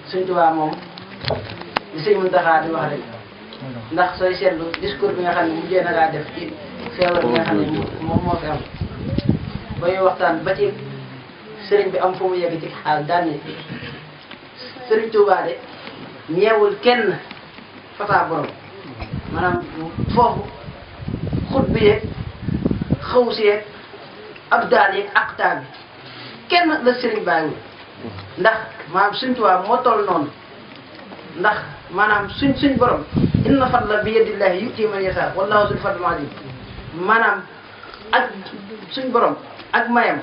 Sëriñ Tuubaa moom li Sëriñ Muntaxaa di wax rek ndax sooy seetlu discours bi nga xam ne mu jéem na kaa def ci feebar bi nga xam ne moom moo fi am ba ñuy waxtaan ba ci sëriñ bi am fu mu yegg ci xaal daan ni Sëriñ Tuubaa de ñeewul kenn fataa borom maanaam foofu xut bi yeeg xaw si yeeg ab daal yeeg aqtaab bi kenn la sëriñ bàyyiwul ndax maanaam Sëriñ Tuubaa moo toll noonu ndax maanaam suñ borom inna fadla bi yadillahi yuti man yasha wallahu zul fadlil azim maanaam ak suñ borom ak mayam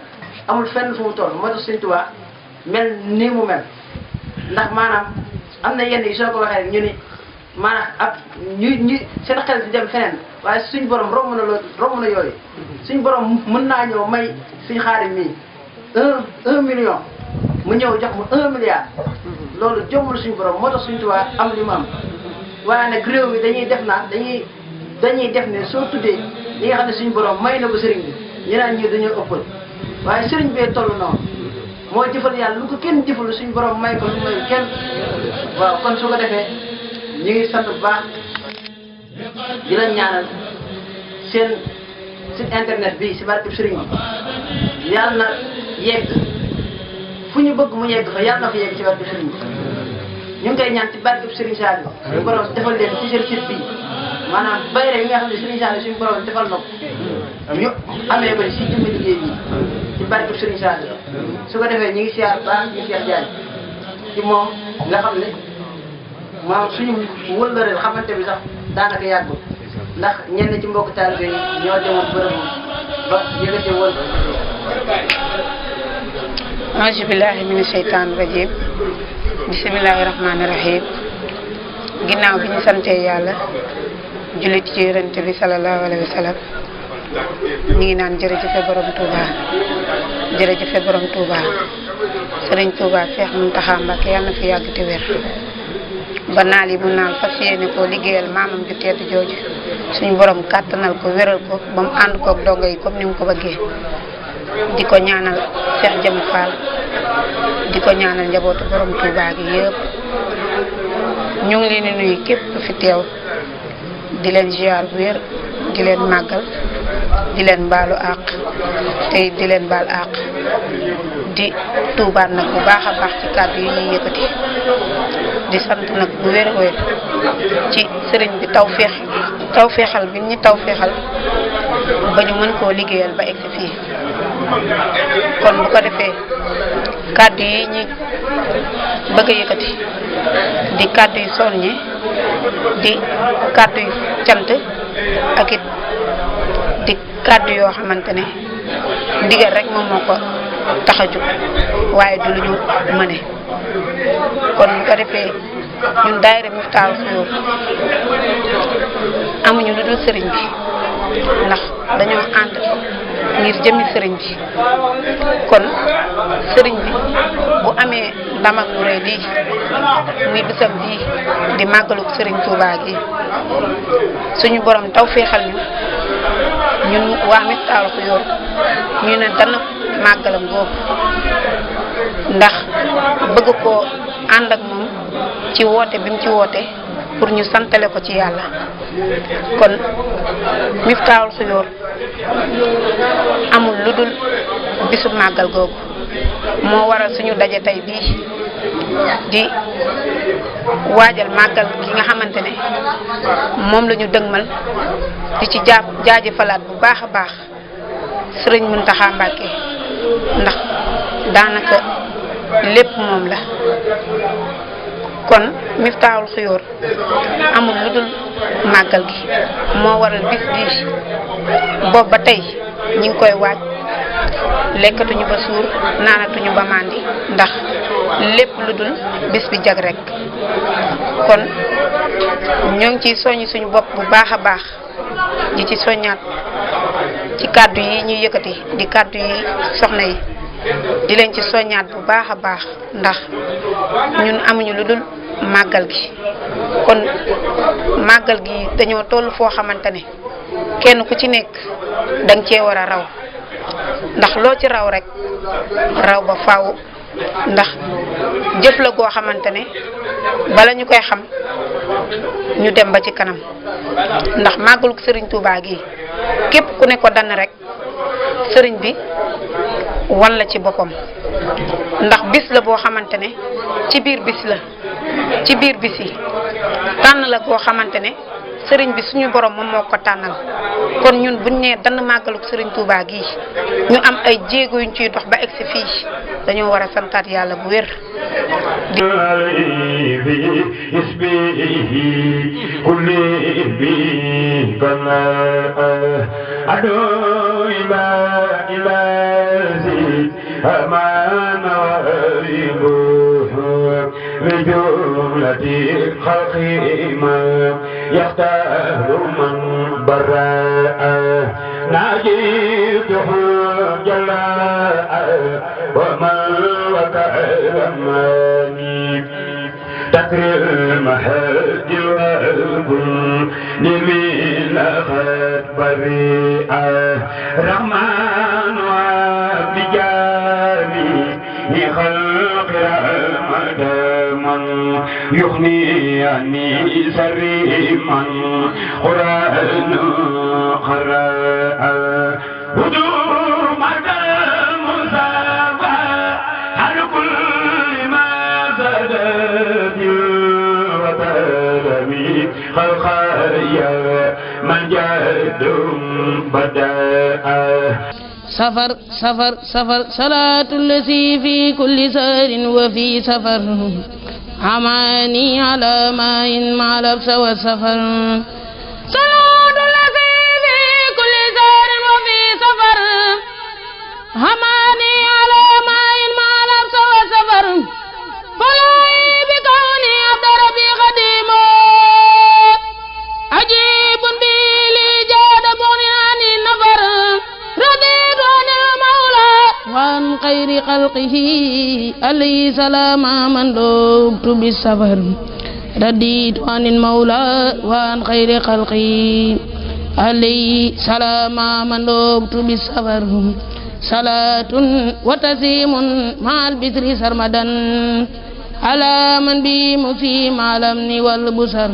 amul fenn fu mu toll moo tax Sëriñ Tuubaa mel nii mu mel ndax maanaam am na yenn yi soo ko waxee rek ñu ni maanaam ak ñu seen xel di dem feneen waaye suñ borom romb na yooyu suñ borom mën naa ñëw may suñ Xaadim mii 1 million mu ñëw jox mu 1 milliard loolu jombul suñu borom moo tax suñu Tuubaa am li mu am waaye nag réew mi dañuy def naan dañuy def ne soo tuddee li nga xam ne suñu borom may na ko sëriñ bi ñu naan ñii dañoo ëppal waaye sëriñ bee toll noonu moo jëfal yàlla lu ko kenn jëfal suñu borom may ko lu may kenn waaw kon su ko defee ñu ngi sant bu baax di la ñaanal seen internet bi si barkeb sëriñ bi yàlla na yegg fu ñu bëgg mu yegg fa yàlla na fa yegg ci barkeb sëriñ bi ñu ngi koy ñaan ci barkeb sëriñ Saliou suñu borom defal leen ci seen site bi maanaam bayre yi nga xam ne sëriñ Saliou suñu borom defal na ko ñu amee ko si jëmmi liggéey bi ci barkeb sëriñ Saliou su ko defee ñu ngi siyaar baax ñu Cheikh Diagne ci moom nga xam ne maam suñu wëllëreel xamante bi sax daanaka yàggul ndax ñenn ci mbokk taalibe yi ñoo demoon bërëb ba yëgate woon. auzu billahi mina sheytaani rajim bismillahi rahmaani rahim ginnaaw bi ñu santee yàlla jullit ci yonent bi sallallahu alayhi wa sallam ñu ngi naan jërëjëfe borom Touba jërëjëfe borom Touba Sëriñ Touba Cheikh Mountakha Mbacké yàlla na fi yàgg te wér ba naal yi mu naal fas yéene koo liggéeyal maamam ju tedd jooju suñu borom kàttanal ko wéral ko ba mu ànd koog dongo yi comme ni mu ko bëggee di ko ñaanal Cheikh Jam Fall di ko ñaanal njabootu borom Touba gi yëpp ñu ngi leen di nuyu képp fi teew di leen ziar bu wér di leen màggal di leen baalu àq te di leen baal àq di tuubaat nag bu baax a baax ci kàddu yi ñuy yëkkati di sant nag bu wér a wér ci sëriñ bi tawféexal bi ñu tawféexal ba ñu mën koo liggéeyal ba egsi fii kon bu ko defee kàddu yi ñi bëgg a yëkkati di kàddu yu soññe di kàddu yu cant ak it di kàddu yoo xamante ne ndigal rek moom moo ko tax a jóg waaye du lu ñu mëne kon bu ko defee ñun daayira Miftaahul Xuyuur amuñu lu dul sëriñ bi ndax dañoo ànd ngir jëmmi sëriñ bi kon sëriñ bi bu amee ndam ak lu rëy lii muy bisam bii di màggalu sëriñ Touba gi suñu borom taw féexal ñu ñun waa Miftaahul Xuyuur ñu ne dana màggalam boobu ndax bëgg koo ànd ak moom ci woote bi mu ci woote pour ñu santale ko ci yàlla kon Miftaahul Xuyuur amul lu dul bisu màggal googu moo waral suñu daje tey bii di waajal màggal gi nga xamante ne moom la ñu dëgmal di ci jaajëfalaat bu baax a baax Sëriñ Mountakha Mbacké ndax daanaka lépp moom la kon Miftaahul Xuyuur amul lu dul màggal gi moo waral bis bii boobu ba tey ñi ngi koy waaj lekkatuñu ba suur naanatuñu ba màndi ndax lépp lu dul bis bi jag rek kon ñoo ngi ciy soññ suñu bopp bu baax a baax di ci soññaat ci kàddu yi ñuy yëkkati di kàddu yi soxna yi di leen ci soññaat bu baax a baax ndax ñun amuñu lu dul màggal gi kon màggal gi dañoo toll foo xamante ne kenn ku ci nekk danga cee war a raw ndax loo ci raw rek raw ba faaw ndax jëf la goo xamante ne bala ñu koy xam ñu dem ba ci kanam ndax màggalu sëriñ Touba gi képp ku ne ko dann rek sëriñ bi wan la ci boppam ndax bis la boo xamante ne ci biir bis la ci biir bis yi tànn la goo xamante ne sëriñ bi suñu borom moom moo ko tànnal kon ñun buñ nee dann màggaluk sëriñ Touba gii ñu am ay jéego yuñ ciy dox ba egsi fii dañoo war a santaat yàlla bu wér di بجملة خلق من يختار من براء ناجيته جلاء ومن وكرمني تكري المهد والكل لمن أخذ بريئة رحمن وبجاني لخلق المدام يغني عني سريما قرآن قراء هدوء مدى المصابة على كل ما زادت وتلمي خلقايا من جاد بدأ سفر سفر سفر صلاة الذي في كل سهر وفي سفر عماني على ماء مع لبس والسفر صلاة الذي في كل سهر وفي سفر عماني على ماء مع لبس والسفر فلاي بكوني عبد ربي خديمه عجيب بي لي جاد مغني عن النفر رضيت عن المولى وعن خير خلقه عليه سلام من لبت بالسفر رضيت عن المولى وعن خير خلقه عليه سلام من لبت بالسفر صلاة وتسليم مع البسر سرمدا على من بهم في الأمن والبصر